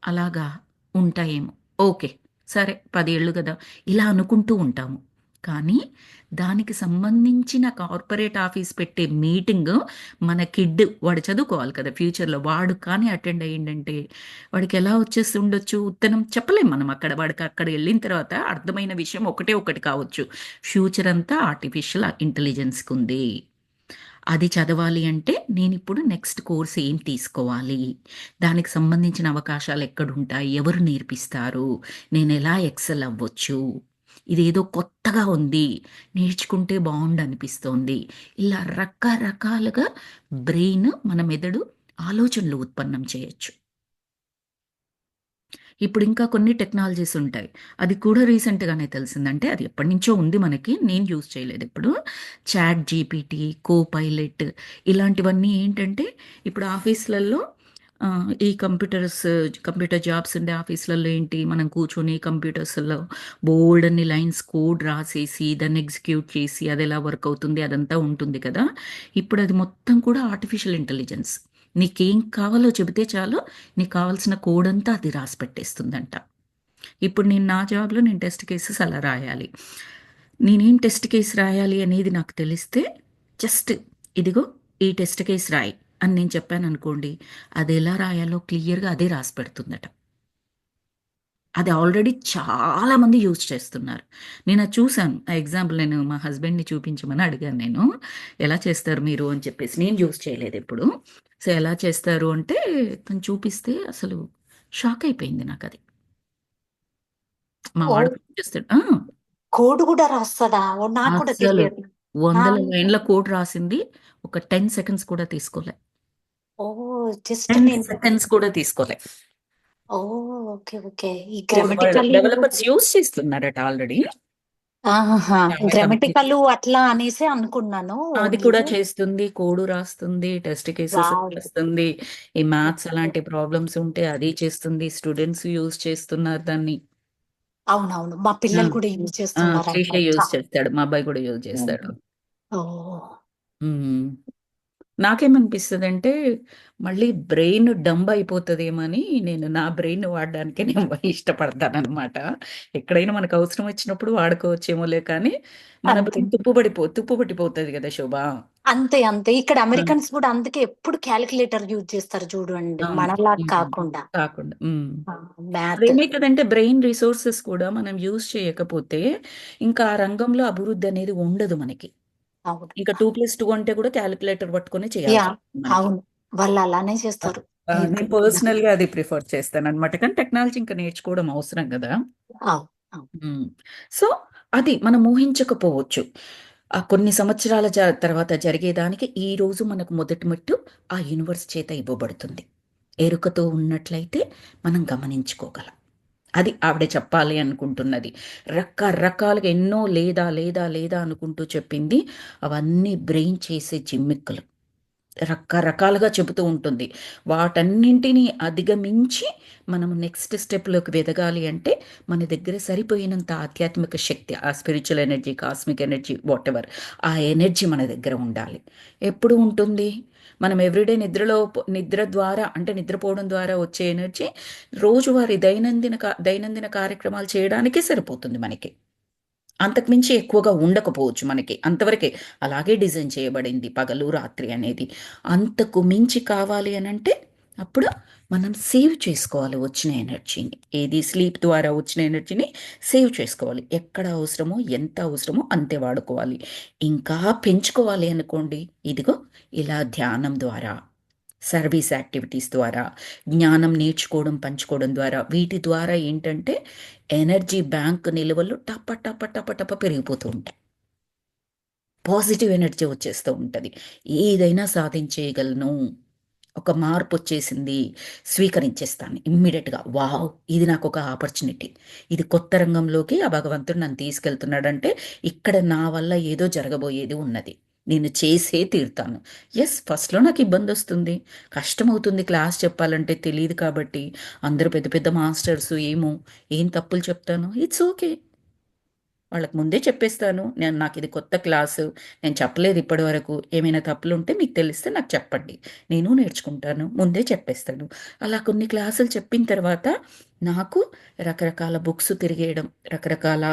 అలాగా ఉంటాయేమో. ఓకే. సరే 10 ఏళ్ళు గదా! ఇలా అనుకుంటూ ఉంటాము. కానీ దానికి సంబంధించిన కార్పొరేట్ ఆఫీస్ పెట్టే మీటింగు మన కిడ్ వాడు చదువుకోవాలి కదా ఫ్యూచర్‌లో. వాడు కానీ అటెండ్ అయ్యిండంటే వాడికెలా వచ్చేసి ఉండొచ్చు ఉత్తరం చెప్పలేం మనం అక్కడ. వాడికి అక్కడ ఎళ్ళిన తర్వాత అర్థమైన విషయం ఒకటే ఒకటి కావచ్చు. ఫ్యూచర్ అంతా ఆర్టిఫిషియల్ ఇంటెలిజెన్స్‌కుంది. అది చదవాలి అంటే నేనిప్పుడు నెక్స్ట్ కోర్స్ ఏం తీసుకోవాలి? దానికి సంబంధించిన అవకాశాలు ఎక్కడుంటాయి? ఎవరు నేర్పిస్తారు? నేనెలా ఎక్సెల్ అవ్వచ్చు? ఇదేదో కొత్తగా ఉంది. నేర్చుకుంటే బావుండనిపిస్తోంది. ఇలా రకరకాలుగా బ్రెయిన్ మన మెదడు ఆలోచనలు ఉత్పన్నం చేయొచ్చు. ఇప్పుడు ఇంకా కొన్ని టెక్నాలజీస్ ఉంటాయి. అది కూడా రీసెంట్‌గానే తెలిసింది. అంటే అది ఎప్పటినుంచో ఉంది మనకి. నేను యూజ్ చేయలేదెప్పుడు. చాట్ జీపీటీ, కోపైలట్ ఇలాంటివన్నీ ఏంటంటే ఇప్పుడు ఆఫీస్‌లలో ఈ కంప్యూటర్ జాబ్స్ ఉండే ఆఫీస్‌లలో ఏంటి మనం కూర్చొని కంప్యూటర్స్‌లో బోలెడన్ని లైన్స్ కోడ్ రాసేసి దాన్ని ఎగ్జిక్యూట్ చేసి అదెలా వర్క్ అవుతుంది అదంతా ఉంటుంది కదా! ఇప్పుడు అది మొత్తం కూడా ఆర్టిఫిషియల్ ఇంటెలిజెన్స్. నీకేం కావాలో చెబితే చాలు నీకు కావాల్సిన కోడంతా అది రాసి పెట్టేస్తుందంట. ఇప్పుడు నేను నా జాబ్‌లో నేను టెస్ట్ కేసెస్ అలా రాయాలి. నేనేం టెస్ట్ కేస్ రాయాలి అనేది నాకు తెలిస్తే జస్ట్ ఇదిగో ఈ టెస్ట్ కేస్ రాయి అని నేను చెప్పాననుకోండి, అదెలా రాయాలో క్లియర్‌గా అదే రాసి పెడుతుందట. అది ఆల్రెడీ చాలా మంది యూజ్ చేస్తున్నారు. నేనది చూసాను. ఆ ఎగ్జాంపుల్ నేను మా హస్బెండ్‌ని చూపించమని అడిగాను నేను. ఎలా చేస్తారు మీరు అని చెప్పేసి. నేను యూజ్ చేయలేదెప్పుడు. సో, ఎలా చేస్తారు అంటే తను చూపిస్తే అసలు షాక్ అయిపోయింది నాకది. మా వాడు ఓహ్! ఫోన్ చేస్తాడు కోడ్ గూడా రాస్తదా? ఓహ్! నాకు కూడా అస్సలు తెలియదు. ఆ! వందల లైన్‌ల కోడ్ రాసింది. ఒక 10 సెకండ్స్ కూడా తీసుకోలే. ఓహ్! జస్ట్ 10 నేను సెకండ్స్ కూడా తీసుకోలే. ఓహ్! ఓకే. ఓకే. ఈ కోడ్ వాళ్ళ గ్రామటికల్లి డెవలపర్స్ యూజ్ చేస్తున్నారట ఆల్రెడీ. ఆహాహా! చాలా మంది. గ్రామటికల్లు అట్లా అనేసి అనుకున్నాను అది ఓన్లీ. కూడా చేస్తుంది. కోడు రాస్తుంది. Test cases wow! రాస్తుంది. ఈ మ్యాథ్స్ ఓకే. అలాంటి ప్రాబ్లమ్స్ ఉంటే అది చేస్తుంది. స్టూడెంట్స్ యూజ్ చేస్తున్నారు దాన్ని. అవునవును. మా ఆ! పిల్లలు కూడా యూజ్ చేస్తున్నారంట. శ్రీష యూజ్ చేస్తాడు. మా అబ్బాయి కూడా యూజ్ చేస్తాడు. ఓహ్! హ్మ్. నాకేమనిపిస్తదంటే, మళ్ళీ బ్రెయిన్ డంబ్ అయిపోతదేమని నేను నా బ్రెయిన్ వాడడానికే నేను ఇష్టపడతాననమాట. ఎక్కడైనా మనకు అవసరం వచ్చినప్పుడు వాడుకోవచ్చేమోలే కానీ, మన అంతే. బ్రెయిన్ తుప్పు పట్టిపోతది గదా శోభ. అంతే. అంతే. ఇక్కడ ఆ! అమెరికన్స్ కూడా అందుకే ఎప్పుడు కాలిక్యులేటర్ యూజ్ చేస్తారు చూడండి. అవును. మనలాగా హ్మ్. కాకుండా. కాకుండా. ఆ! మ్యాథ్. అదేమైతదంటే బ్రెయిన్ రిసోర్సెస్ కూడా మనం యూజ్ చేయకపోతే, ఇంకా ఆ రంగంలో అభివృద్ధి అనేది ఉండదు మనకి. అవును. ఇంకా 2+2 అంటే కూడా కాలిక్యులేటర్ పట్టుకొనే యాహ్! చేయాల్సొస్తుంది మనకి. అవును. వాళ్ళు అలానే ఆ! చేస్తారు. నేను ఇప్పుడు. పర్సనల్‌గా అది ప్రిఫర్ చేస్తాననమాట. కానీ టెక్నాలజీ ఇంకా నేర్చుకోవడం అవసరం గదా! అవును. అవును. హ్మ్. సో, అది మనం ఊహించకపోవచ్చు. ఆ కొన్ని సంవత్సరాల తర్వాత జరిగేదానికి ఈరోజు మనకు మొదటి మెట్టు ఆ యూనివర్స్ చేత ఇవ్వబడుతుంది. ఎరుకతో ఉన్నట్లయితే మనం గమనించుకోగలం. అది ఆవిడ చెప్పాలి అనుకుంటున్నది. రకరకాలుగా ఎన్నో లేదా, లేదా, లేదా అనుకుంటూ చెప్పింది. అవన్నీ బ్రెయిన్ చేసే జిమ్మిక్కులు. రకరకాలుగా చెబుతూ ఉంటుంది. వాటన్నింటిని అధిగమించి మనం నెక్స్ట్ స్టెప్‌లోకి ఎదగాలి అంటే, మన దగ్గర సరిపోయినంత ఆధ్యాత్మిక శక్తి, ఆ spiritual energy, cosmic energy whatever ఆ ఎనర్జీ మన దగ్గర ఉండాలి. ఎప్పుడు ఉంటుంది? మనం ఎవ్రీడే నిద్ర ద్వారా అంటే నిద్రపోవడం ద్వారా వచ్చే ఎనర్జీ రోజువారీ దైనందిన కార్యక్రమాలు చేయడానికే సరిపోతుంది మనకి. అంతకుమించి ఎక్కువగా ఉండకపోవచ్చు మనకి. అంతవరకే. అలాగే డిజైన్ చేయబడింది పగలు, రాత్రి అనేది. అంతకు మించి కావాలి అనంటే, అప్పుడు మనం సేవ్ చేసుకోవాలి వచ్చిన ఎనర్జీని. ఏది స్లీప్ ద్వారా వచ్చిన ఎనర్జీని సేవ్ చేసుకోవాలి. ఎక్కడ అవసరమో, ఎంత అవసరమో అంతే వాడుకోవాలి. ఇంకా పెంచుకోవాలి అనుకోండి, ఇదిగో ఇలా ధ్యానం ద్వారా, సర్వీస్ యాక్టివిటీస్ ద్వారా, జ్ఞానం నేర్చుకోవడం, పంచుకోవడం ద్వారా, వీటి ద్వారా ఏంటంటే ఎనర్జీ బ్యాంక్ నిల్వలు టప టప టప టప పెరిగిపోతూ ఉంటాయి. పాజిటివ్ ఎనర్జీ వచ్చేస్తూ ఉంటది. ఏదైనా సాధించేయగలను. ఒక మార్పొచ్చేసింది. స్వీకరించేస్తాను ఇమ్మీడియేట్‌గా. వావ్! ఇది నాకొక ఆపర్చునిటీ. ఇది కొత్త రంగంలోకి ఆ భగవంతుడు నన్ను తీసుకెళ్తున్నాడంటే, ఇక్కడ నా వల్ల ఏదో జరగబోయేది ఉన్నది. నేను చేసే తీరుతాను. యెస్! ఫస్ట్‌లో నాకు ఇబ్బందొస్తుంది. కష్టమవుతుంది క్లాస్ చెప్పాలంటే తెలీదు కాబట్టి. అందరూ పెద్ద పెద్ద మాస్టర్స్ ఏమో, ఏం తప్పులు చెప్తాను. It's okay. వాళ్ళకి ముందే చెప్పేస్తాను. నాకిది కొత్త క్లాసు. నేను చెప్పలేదు ఇప్పటివరకు. ఏమైనా తప్పులుంటే మీకు తెలిస్తే నాకు చెప్పండి. నేను నేర్చుకుంటాను. ముందే చెప్పేస్తాను. అలా కొన్ని క్లాసులు చెప్పిన తర్వాత నాకు రకరకాల బుక్స్ తిరిగేయడం, రకరకాల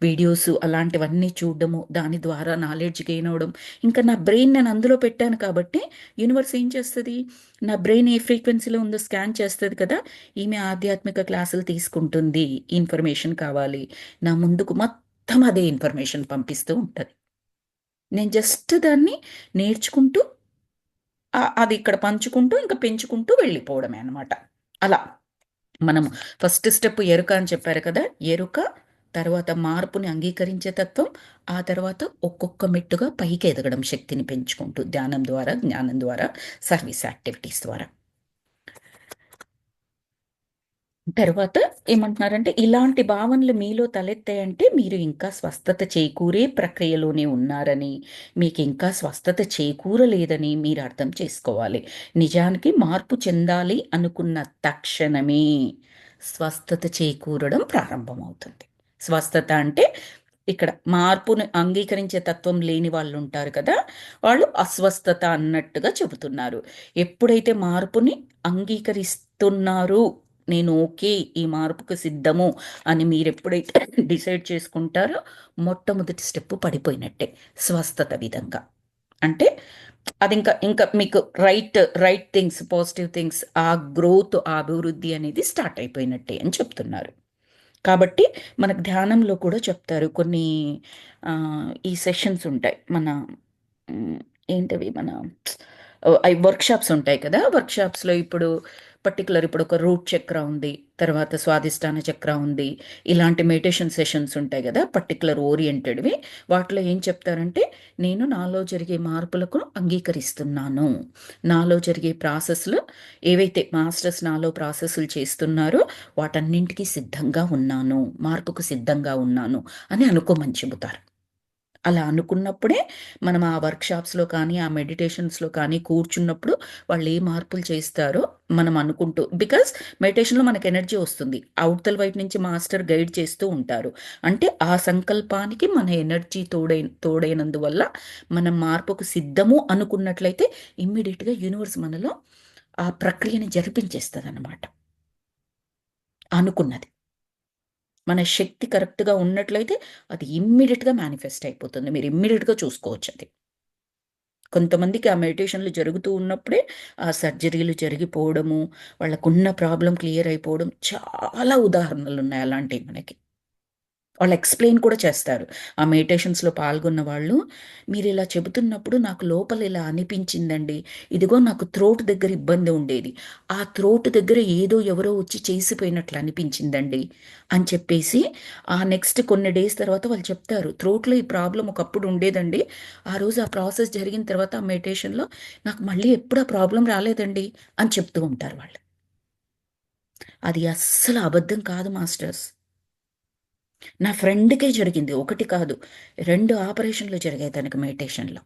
వీడియోస్ అలాంటివన్నీ చూడడము, దాని ద్వారా నాలెడ్జ్ గెయిన్ అవ్వడం. ఇంకా నా బ్రెయిన్ నేను అందులో పెట్టాను కాబట్టి యూనివర్స్ ఏం చేస్తది? నా బ్రెయిన్ ఏ ఫ్రీక్వెన్సీలో ఉందో స్కాన్ చేస్తది కదా! ఈమె ఆధ్యాత్మిక క్లాసులు తీసుకుంటుంది. ఇన్ఫర్మేషన్ కావాలి. నా ముందుకు మొత్తం అదే ఇన్ఫర్మేషన్ పంపిస్తూ ఉంటది. నేను జస్ట్ దాన్ని నేర్చుకుంటూ అది ఇక్కడ పంచుకుంటూ, ఇంకా పెంచుకుంటూ వెళ్ళిపోవడమే అనమాట. అలా మనం ఫస్ట్ స్టెప్ ఎరుక అని చెప్పారు కదా! ఎరుక, తర్వాత మార్పుని అంగీకరించే తత్వం, ఆ తర్వాత ఒక్కొక్క మెట్టుగా పైకి ఎదగడం శక్తిని పెంచుకుంటూ ధ్యానం ద్వారా, జ్ఞానం ద్వారా, సర్వీస్ యాక్టివిటీస్ ద్వారా. తర్వాత ఏమంటున్నారంటే, ఇలాంటి భావనలు మీలో తలెత్తాయంటే మీరు ఇంకా స్వస్థత చేకూరే ప్రక్రియలోనే ఉన్నారని, మీకింకా స్వస్థత చేకూరలేదని మీరు అర్థం చేసుకోవాలి. నిజానికి మార్పు చెందాలి అనుకున్న తక్షణమే స్వస్థత చేకూరడం ప్రారంభమవుతుంది. స్వస్థత అంటే ఇక్కడ మార్పును అంగీకరించే తత్వం లేని వాళ్ళుంటారు కదా! వాళ్ళు అస్వస్థత అన్నట్టుగా చెబుతున్నారు. ఎప్పుడైతే మార్పుని అంగీకరిస్తున్నారో నేను ఓకే. ఈ మార్పుకు సిద్ధము అని మీరెప్పుడైతే డిసైడ్ చేసుకుంటారో మొట్టమొదటి స్టెప్ పడిపోయినట్టే స్వస్థత విధంగా. అంటే అది ఇంకా మీకు రైట్ థింగ్స్, పాజిటివ్ థింగ్స్ ఆ గ్రోత్, ఆ అభివృద్ధి అనేది స్టార్ట్ అయిపోయినట్టే అని చెప్తున్నారు. కాబట్టి మనకు ధ్యానంలో కూడా చెప్తారు కొన్ని ఈ సెషన్స్ ఉంటాయి. మన హ్మ్. ఏంటవి మన అయి వర్క్‌షాప్స్ ఉంటాయి కదా! వర్క్‌షాప్స్‌లో ఇప్పుడు ఒక రూట్ చక్ర ఉంది. తర్వాత స్వాదిష్టాన చక్ర ఉంది. ఇలాంటి మెడిటేషన్ సెషన్స్ ఉంటాయి గదా! పర్టిక్యులర్ ఓరియెంటెడ్‌వి. వాటిలో ఏం చెప్తారంటే, నేను నాలో జరిగే మార్పులకు అంగీకరిస్తున్నాను. నాలో జరిగే ప్రాసెస్‌లు ఏవైతే మాస్టర్స్ నాలో ప్రాసెస్‌లు చేస్తున్నారో వాటన్నింటికి సిద్ధంగా ఉన్నాను. మార్పుకు సిద్ధంగా ఉన్నాను అని అనుకోమని చెబుతారు. అలా అనుకున్నప్పుడే మనం ఆ వర్క్షాప్స్లో కానీ ఆ మెడిటేషన్స్లో కానీ కూర్చున్నప్పుడు వాళ్ళు ఏ మార్పులు చేస్తారో మనం అనుకుంటూ, బికాస్ మెడిటేషన్లో మనకు ఎనర్జీ వస్తుంది, అవతల వైపు నుంచి మాస్టర్ గైడ్ చేస్తూ ఉంటారు. అంటే ఆ సంకల్పానికి మన ఎనర్జీ తోడైనందువల్ల మనం మార్పుకు సిద్ధము అనుకున్నట్లయితే ఇమ్మీడియట్గా యూనివర్స్ మనలో ఆ ప్రక్రియని జరిపించేస్తుంది అన్నమాట. అనుకున్నది మన శక్తి కరెక్ట్గా ఉన్నట్లయితే అది ఇమ్మీడియట్గా మేనిఫెస్ట్ అయిపోతుంది. మీరు ఇమ్మీడియట్గా చూసుకోవచ్చు అది. కొంతమందికి ఆ మెడిటేషన్లు జరుగుతూ ఉన్నప్పుడే ఆ సర్జరీలు జరిగిపోవడము, వాళ్ళకున్న ప్రాబ్లం క్లియర్ అయిపోవడం, చాలా ఉదాహరణలు ఉన్నాయి అలాంటివి మనకి. వాళ్ళు ఎక్స్‌ప్లెయిన్ కూడా చేస్తారు. ఆ మెడిటేషన్స్‌లో పాల్గొన్న వాళ్ళు, "మీరిలా చెబుతున్నప్పుడు నాకు లోపల ఇలా అనిపించిందండి. ఇదిగో నాకు థ్రోట్ దగ్గర ఇబ్బంది ఉండేది. ఆ థ్రోట్ దగ్గర ఏదో ఎవరో వచ్చి చేసిపోయినట్లు అనిపించిందండి" అని చెప్పేసి, ఆ నెక్స్ట్ కొన్ని డేస్ తర్వాత వాళ్ళు చెప్తారు. "థ్రోట్‌లో ఈ ప్రాబ్లమ్ ఒకప్పుడు ఉండేదండి. ఆ రోజు ఆ ప్రాసెస్ జరిగిన తర్వాత ఆ మెడిటేషన్‌లో నాకు మళ్ళీ ఎప్పుడు ఆ ప్రాబ్లమ్ రాలేదండి" అని చెప్తూ ఉంటారు వాళ్ళు. అది అస్సలు అబద్ధం కాదు మాస్టర్స్. నా ఫ్రెండ్‌కే జరిగింది. ఒకటి కాదు. 2 ఆపరేషన్‌లు జరిగాయి తనకి మెడిటేషన్‌లో.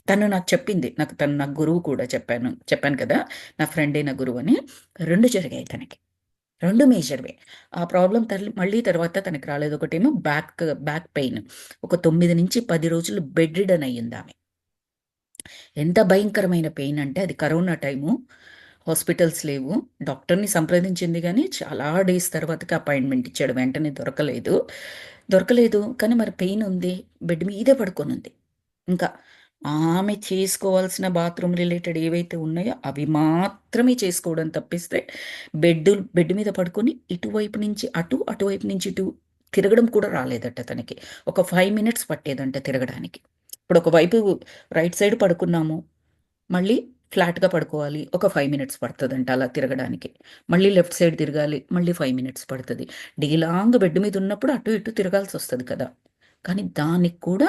తను నాకు చెప్పింది. తను నాకు గురువు కూడా చెప్పాను కదా! నా ఫ్రెండే నా గురువని. 2 జరిగాయి తనకి. 2 మేజర్‌వే. ఆ ప్రాబ్లమ్ మళ్ళీ తర్వాత తనకి రాలేదు. ఒకటేమో బ్యాక్ పెయిన్. ఒక 9-10 రోజులు బెడ్ రిడెన్ అయ్యిందామె. ఎంత భయంకరమైన పెయిన్ అంటే అది కరోనా టైము. హాస్పిటల్స్ లేవు. డాక్టర్‌ని సంప్రదించింది గానీ, చాలా డేస్ తర్వాతకి అపాయింట్‌మెంట్ ఇచ్చాడు. వెంటనే దొరకలేదు. కానీ మరి పెయిన్ ఉంది. బెడ్ మీదే పడుకొనుంది. ఇంకా ఆమె చేసుకోవాల్సిన బాత్రూమ్ రిలేటెడ్ ఏవైతే ఉన్నాయో అవి మాత్రమే చేసుకోవడం తప్పిస్తే, బెడ్ మీద పడుకొని ఇటువైపు నుంచి అటు, అటువైపు నుంచి ఇటు తిరగడం కూడా రాలేదట తనకి. ఒక 5 మినిట్స్ పట్టేదంట తిరగడానికి. ఇప్పుడు ఒకవైపు రైట్ సైడ్ పడుకున్నాము. మళ్ళీ ఫ్లాట్‌గా పడుకోవాలి. ఒక 5 మినిట్స్ పడతదంట అలా తిరగడానికి. మళ్ళీ లెఫ్ట్ సైడ్ తిరగాలి. మళ్ళీ 5 మినిట్స్ పడతది. డే లాంగ్ బెడ్ మీద ఉన్నప్పుడు అటు ఇటు తిరగాల్సొస్తది కదా! కానీ దానికి కూడా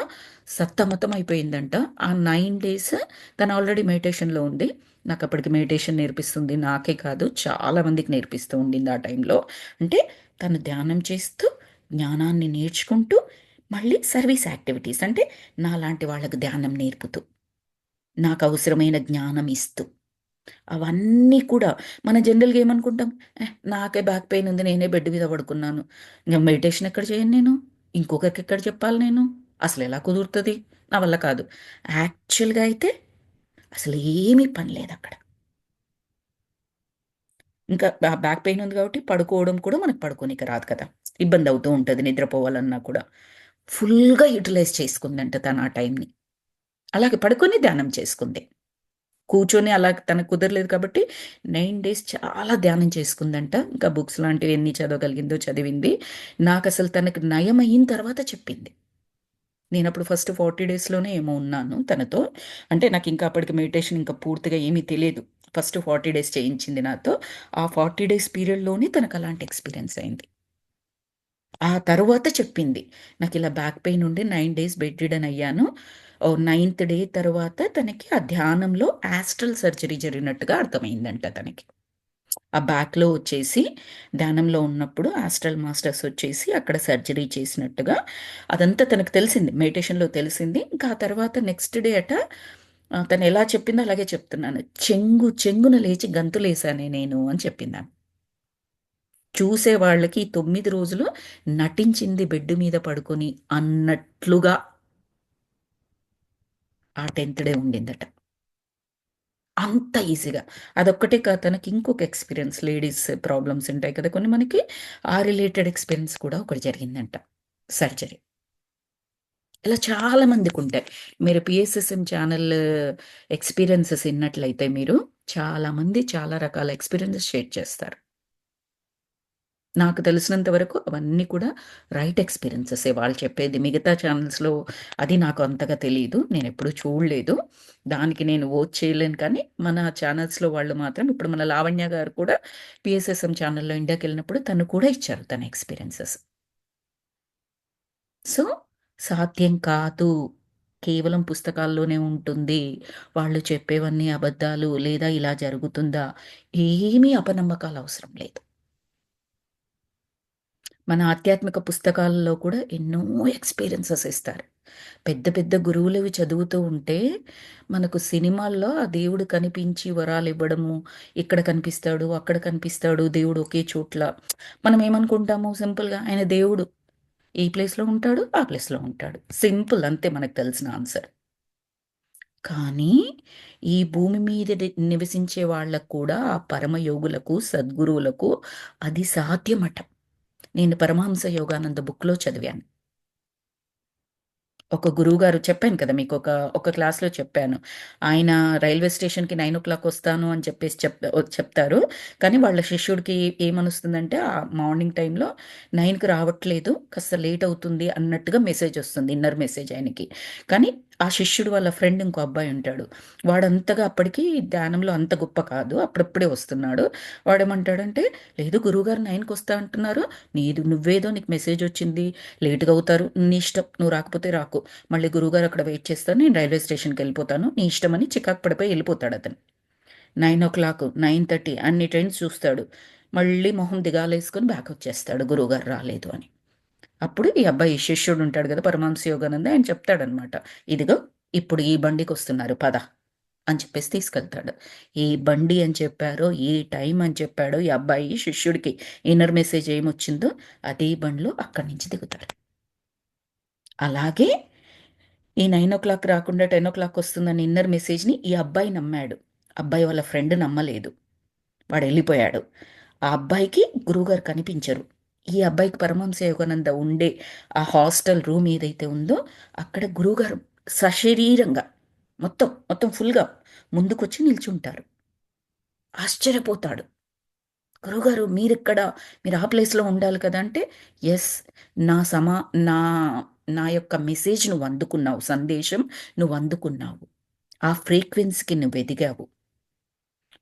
సతమతం అయిపోయిందంట. ఆ 9 డేస్ తను ఆల్రెడీ మెడిటేషన్‌లో ఉంది. నాకప్పటికి మెడిటేషన్ నేర్పిస్తుంది. నాకే కాదు చాలా మందికి నేర్పిస్తూ ఉండింది ఆ టైంలో. అంటే తను ధ్యానం చేస్తూ, జ్ఞానాన్ని నేర్చుకుంటూ, మళ్ళీ సర్వీస్ యాక్టివిటీస్ అంటే నాలాంటి వాళ్ళకి ధ్యానం నేర్పుతూ, నాకవసరమైన జ్ఞానం ఇస్తూ. అవన్నీ కూడా మనం జనరల్‌గా ఏమనుకుంటాం, నాకే బ్యాక్ పెయిన్ ఉంది. నేనే బెడ్ మీద పడుకున్నాను. ఇంక మెడిటేషన్ ఎక్కడ చేయను నేను? ఇంకొకరికి ఎక్కడ చెప్పాలి నేను? అసలెలా కుదురుతది? నా వల్ల కాదు. యాక్చువల్‌గా అయితే అసలు ఏమీ పని లేదక్కడ. ఇంకా బ్యాక్ పెయిన్ ఉంది కాబట్టి పడుకోవడం కూడా మనకు పడుకోనీకి రాదు కదా! ఇబ్బందవుతూ ఉంటది నిద్రపోవాలన్నా కూడా. ఫుల్‌గా యుటిలైజ్ చేసుకుందంట తను ఆ టైంని. అలాగే పడుకొని ధ్యానం చేసుకుంది. కూర్చొని అలా తనకు కుదరలేదు కాబట్టి 9 డేస్ చాలా ధ్యానం చేసుకుందంట. ఇంకా బుక్స్ లాంటివి ఎన్ని చదవగలిగిందో చదివింది. నాకసలు తనకు నయమయిన తర్వాత చెప్పింది. నేనప్పుడు ఫస్ట్ 40 డేస్‌లోనే ఏమో ఉన్నాను తనతో. అంటే నాకింకా అప్పటికి మెడిటేషన్ ఇంకా పూర్తిగా ఏమీ తెలీదు. ఫస్ట్ 40 డేస్ చేయించింది నాతో. ఆ 40 డేస్ పీరియడ్‌లోనే తనకలాంటి ఎక్స్‌పీరియన్స్ అయింది. ఆ తరువాత చెప్పింది. నాకిలా బ్యాక్ పెయిన్ ఉండి 9 డేస్ బెడ్ రిడెన్ అయ్యాను. నైన్త్ డే తర్వాత తనకి ఆ ధ్యానంలో యాస్ట్రల్ సర్జరీ జరిగినట్టుగా అర్థమైందంట తనకి. ఆ బ్యాక్‌లో వచ్చేసి ధ్యానంలో ఉన్నప్పుడు యాస్ట్రల్ మాస్టర్స్ వచ్చేసి అక్కడ సర్జరీ చేసినట్టుగా అదంతా తనకు తెలిసింది. మెడిటేషన్‌లో తెలిసింది. ఇంకా ఆ తర్వాత నెక్స్ట్ డే తను ఎలా చెప్పిందో అలాగే చెప్తున్నాను. చెంగున లేచి గంతులేసానే నేను అని చెప్పిందామె. చూసే వాళ్ళకి 9 రోజులు నటించింది బెడ్ మీద పడుకొని అన్నట్లుగా ఆ 10థ్ డే ఉండిందట. అంత ఈజీగా. అదొక్కటే కాదు తనకి ఇంకొక ఎక్స్‌పీరియన్స్ లేడీస్ ప్రాబ్లమ్స్ ఉంటాయి కదా! కొన్ని మనకి. ఆ రిలేటెడ్ ఎక్స్‌పీరియన్స్ కూడా ఒకటి జరిగిందంట. సర్జరీ. ఇలా చాలా మందికుంటాయి. మీరు పిఎస్ఎస్ఎం ఛానల్ ఎక్స్‌పీరియన్సెస్ ఇన్నట్లయితే మీరు చాలా మంది చాలా రకాల ఎక్స్‌పీరియన్సెస్ షేర్ చేస్తారు. నాకు తెలిసినంత వరకు అవన్నీ కూడా రైట్ ఎక్స్‌పీరియన్సెసే వాళ్ళు చెప్పేది. మిగతా ఛానల్స్‌లో అది నాకు అంతగా తెలీదు. నేనెప్పుడూ చూడలేదు. దానికి నేను ఓట్ చేయలేను కానీ, మన ఛానల్స్‌లో వాళ్ళు మాత్రం ఇప్పుడు మన లావణ్య గారు కూడా పిఎస్ఎస్ఎం ఛానల్‌లో ఇండియాకెళ్ళినప్పుడు తను కూడా ఇచ్చారు తన ఎక్స్‌పీరియన్సెస్. సో, సాధ్యం కాదు. కేవలం పుస్తకాల్లోనే ఉంటుంది. వాళ్ళు చెప్పేవన్నీ అబద్ధాలు లేదా ఇలా జరుగుతుందా? ఏమీ అపనమ్మకాలు అవసరం లేదు. మన ఆధ్యాత్మిక పుస్తకాలలో కూడా ఎన్నో ఎక్స్పీరియన్సెస్ ఇస్తారు. పెద్ద పెద్ద గురువులవి చదువుతూ ఉంటే మనకు సినిమాల్లో ఆ దేవుడు కనిపించి వరాలు ఇవ్వడము, ఇక్కడ కనిపిస్తాడు, అక్కడ కనిపిస్తాడు, దేవుడు ఒకే చోట్ల. మనం ఏమనుకుంటాము సింపుల్‌గా ఆయన దేవుడు ఈ ప్లేస్‌లో ఉంటాడు, ఆ ప్లేస్‌లో ఉంటాడు. సింపుల్ అంతే మనకు తెలిసిన ఆన్సర్. కానీ ఈ భూమి మీద నివసించే వాళ్ళకు కూడా ఆ పరమయోగులకు, సద్గురువులకు అది సాధ్యమట. నేను పరమహంస యోగానంద బుక్‌లో చదివాను. ఒక గురువుగారు చెప్పాను కదా! మీకు ఒక క్లాస్‌లో చెప్పాను. ఆయన రైల్వే స్టేషన్‌కి 9:00 వస్తాను అని చెప్పేసి చెప్తారు. కానీ వాళ్ళ శిష్యుడికి ఏమనొస్తుందంటే మార్నింగ్ టైమ్‌లో 9కి రావట్లేదు. కాస్త లేట్ అవుతుంది అన్నట్టుగా మెసేజ్ వస్తుంది. ఇన్నర్ మెసేజ్ ఆయనకి. కానీ ఆ శిష్యుడు వాళ్ళ ఫ్రెండ్ ఇంకో అబ్బాయి ఉంటాడు. వాడంతగా అప్పటికి ధ్యానంలో అంత గొప్ప కాదు. అప్పుడప్పుడే వస్తున్నాడు. వాడేమంటాడంటే, "లేదు గురువుగారు 9కి వస్తా అంటున్నారు. నువ్వేదో నీకు మెసేజ్ వచ్చింది. లేట్‌గా అవుతారు. నీ ఇష్టం. నువ్వు రాకపోతే రాకు. మళ్ళీ గురువుగారు అక్కడ వెయిట్ చేస్తారు. నేను రైల్వే స్టేషన్‌కి వెళ్ళిపోతాను. నీ ఇష్టమని చికాకు పడిపోయి వెళ్ళిపోతాడు అతను. 9:00, 9:30 అన్ని ట్రైన్స్ చూస్తాడు. మళ్ళీ మొహం దిగాలేసుకొని బ్యాక్ వచ్చేస్తాడు గురువుగారు రాలేదు అని. అప్పుడు ఈ అబ్బాయి శిష్యుడు ఉంటాడు కదా పరమహంస యోగానంద ఆయన చెప్తాడనమాట. ఇదిగో ఇప్పుడు ఈ బండికి వస్తున్నారు పద అని చెప్పేసి తీసుకెళ్తాడు. ఏ బండి అని చెప్పారో, ఏ టైం అని చెప్పాడో ఈ అబ్బాయి శిష్యుడికి ఇన్నర్ మెసేజ్ ఏమొచ్చిందో అదే బండిలో అక్కడి నుంచి దిగుతాడు. అలాగే ఈ 9:00 రాకుండా 10:00 వస్తుందని ఇన్నర్ మెసేజ్‌ని ఈ అబ్బాయి నమ్మాడు. అబ్బాయి వాళ్ళ ఫ్రెండ్ నమ్మలేదు. వాడెళ్ళిపోయాడు. ఆ అబ్బాయికి గురువుగారు కనిపించరు. ఈ అబ్బాయికి పరమహంస యోగానంద ఉండే ఆ హాస్టల్ రూమ్ ఏదైతే ఉందో అక్కడ గురువుగారు సశరీరంగా మొత్తం ఫుల్‌గా ముందుకొచ్చి నిల్చుంటారు. ఆశ్చర్యపోతాడు. గురువుగారు మీరిక్కడ, మీరు ఆ ప్లేస్‌లో ఉండాలి కదా! అంటే, యెస్. నా సమా నా నా యొక్క మెసేజ్ నువ్వు అందుకున్నావు. సందేశం నువ్వు అందుకున్నావు. ఆ ఫ్రీక్వెన్సీకి నువ్వు ఎదిగావు.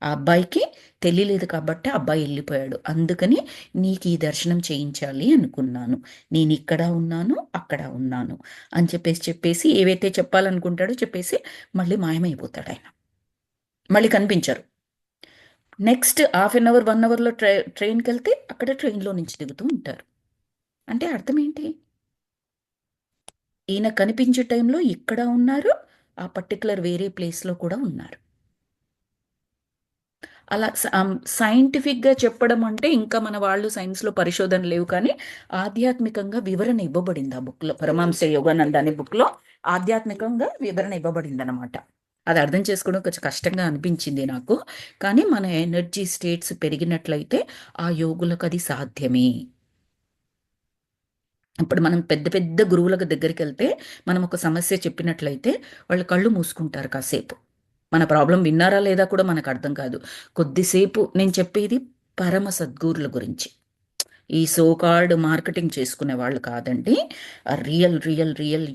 ఆ అబ్బాయికి తెలియలేదు కాబట్టి ఆ అబ్బాయి ఎళ్ళిపోయాడు. అందుకని నీకు ఈ దర్శనం చేయించాలి అనుకున్నాను. నేనిక్కడ ఉన్నాను, అక్కడ ఉన్నాను అని చెప్పేసి ఏవైతే చెప్పాలనుకుంటాడో చెప్పేసి మళ్ళీ మాయమైపోతాడాయన. మళ్ళీ కనిపించరు. నెక్స్ట్ హాఫ్ ఎన్ అవర్, 1 అవర్‌లో ట్రైన్‌కెళ్తే అక్కడ ట్రైన్‌లో నుంచి దిగుతూ ఉంటారు. అంటే అర్థం ఏంటి? ఈయన కనిపించే టైంలో ఇక్కడ ఉన్నారు. ఆ పర్టిక్యులర్ వేరే ప్లేస్‌లో కూడా ఉన్నారు. అలా సైంటిఫిక్‌గా చెప్పడం అంటే ఇంకా మన వాళ్ళు సైన్స్‌లో పరిశోధనలు లేవు కానీ ఆధ్యాత్మికంగా వివరణ ఇవ్వబడింది ఆ బుక్‌లో. పరమహంస యోగానంద అనే బుక్‌లో ఆధ్యాత్మికంగా వివరణ ఇవ్వబడిందనమాట. అది అర్థం చేసుకోవడం కొంచెం కష్టంగా అనిపించింది నాకు. కానీ మన ఎనర్జీ స్టేట్స్ పెరిగినట్లయితే ఆ యోగులకు అది సాధ్యమే. ఇప్పుడు మనం పెద్ద పెద్ద గురువుల దగ్గరికెళ్తే మనం ఒక సమస్య చెప్పినట్లయితే వాళ్ళు కళ్ళు మూసుకుంటారు కాసేపు. మన ప్రాబ్లమ్ విన్నారా లేదా కూడా మనకు అర్థం కాదు. కొద్దిసేపు నేను చెప్పేది పరమ సద్గురుల గురించి. ఈ సో కాల్డ్ మార్కెటింగ్ చేసుకునే వాళ్ళు కాదండి. రియల్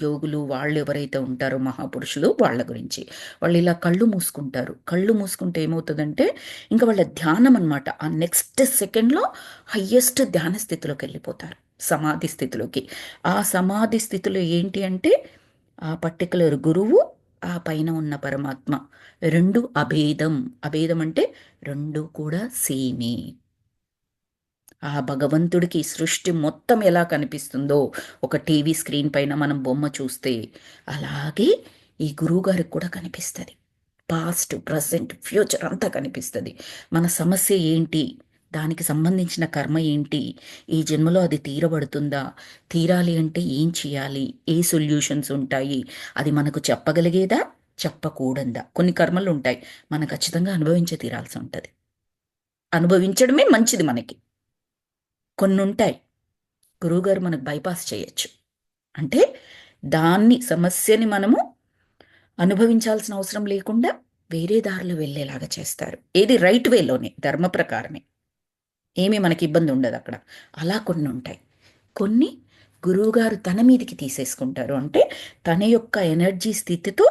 యోగులు వాళ్ళు ఎవరైతే ఉంటారో మహాపురుషులు వాళ్ళ గురించి. వాళ్ళు ఇలా కళ్ళు మూసుకుంటారు. కళ్ళు మూసుకుంటే ఏమవుతదంటే ఇంక వాళ్ళ ధ్యానం అనమాట. ఆ నెక్స్ట్ సెకండ్‌లో హైయెస్ట్ ధ్యాన స్థితిలోకి వెళ్ళిపోతారు. సమాధి స్థితిలోకి. ఆ సమాధి స్థితిలో ఏంటి అంటే ఆ పర్టిక్యులర్ గురువు, ఆ పైన ఉన్న పరమాత్మ 2 అభేదం. అభేదం అంటే 2 కూడా సేమే. ఆ భగవంతుడికి సృష్టి మొత్తం ఎలా కనిపిస్తుందో ఒక టీవీ స్క్రీన్ పైన మనం బొమ్మ చూస్తే అలాగే ఈ గురువుగారికి కూడా కనిపిస్తుంది. పాస్ట్, ప్రజెంట్, ఫ్యూచర్ అంతా కనిపిస్తుంది. మన సమస్య ఏంటి, దానికి సంబంధించిన కర్మ ఏంటి, ఈ జన్మలో అది తీరబడుతుందా, తీరాలి అంటే ఏం చేయాలి, ఏ సొల్యూషన్స్ ఉంటాయి, అది మనకు చెప్పగలిగేదా, చెప్పకూడందా. కొన్ని కర్మలు ఉంటాయి మనం ఖచ్చితంగా అనుభవించే తీరాల్సి ఉంటుంది. అనుభవించడమే మంచిది మనకి. కొన్నుంటాయి గురువుగారు మనకు బైపాస్ చేయొచ్చు. అంటే సమస్యని మనము అనుభవించాల్సిన అవసరం లేకుండా వేరే దారిలో వెళ్ళేలాగా చేస్తారు. ఏది రైట్ వేలోనే, ధర్మ ప్రకారమే. ఏమీ మనకి ఇబ్బంది ఉండదు అక్కడ. అలా కొన్ని ఉంటాయి. కొన్ని గురువుగారు తన మీదికి తీసేసుకుంటారు. అంటే తన యొక్క ఎనర్జీ స్థితితో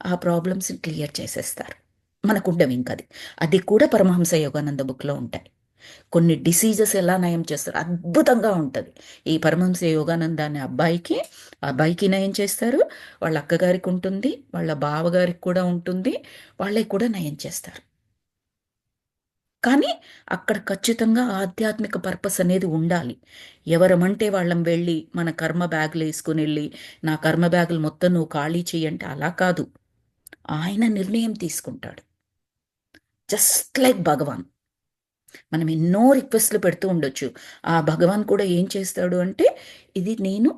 ఆ ప్రాబ్లమ్స్‌ని క్లియర్ చేసేస్తారు. మనకుండవు ఇంకది. అది కూడా పరమహంస యోగానంద బుక్‌లో ఉంటాయి. కొన్ని డిసీజెస్ ఎలా నయం చేస్తారు అద్భుతంగా ఉంటుంది. ఈ పరమహంస యోగానంద అనే అబ్బాయికి నయం చేస్తారు. వాళ్ళ అక్కగారికి ఉంటుంది, వాళ్ళ బావగారికి కూడా ఉంటుంది. వాళ్ళకి కూడా నయం చేస్తారు. కానీ అక్కడ ఖచ్చితంగా ఆధ్యాత్మిక పర్పస్ అనేది ఉండాలి. ఎవరమంటే వాళ్ళం వెళ్ళి మన కర్మ బ్యాగులు వేసుకుని వెళ్ళి నా కర్మ బ్యాగులు మొత్తం నువ్వు ఖాళీ చెయ్యంటే అలా కాదు. ఆయన నిర్ణయం తీసుకుంటాడు. జస్ట్ లైక్ భగవాన్. మనం ఎన్నో రిక్వెస్ట్లు పెడుతూ ఉండొచ్చు. ఆ భగవాన్ కూడా ఏం చేస్తాడు అంటే, ఇది నేను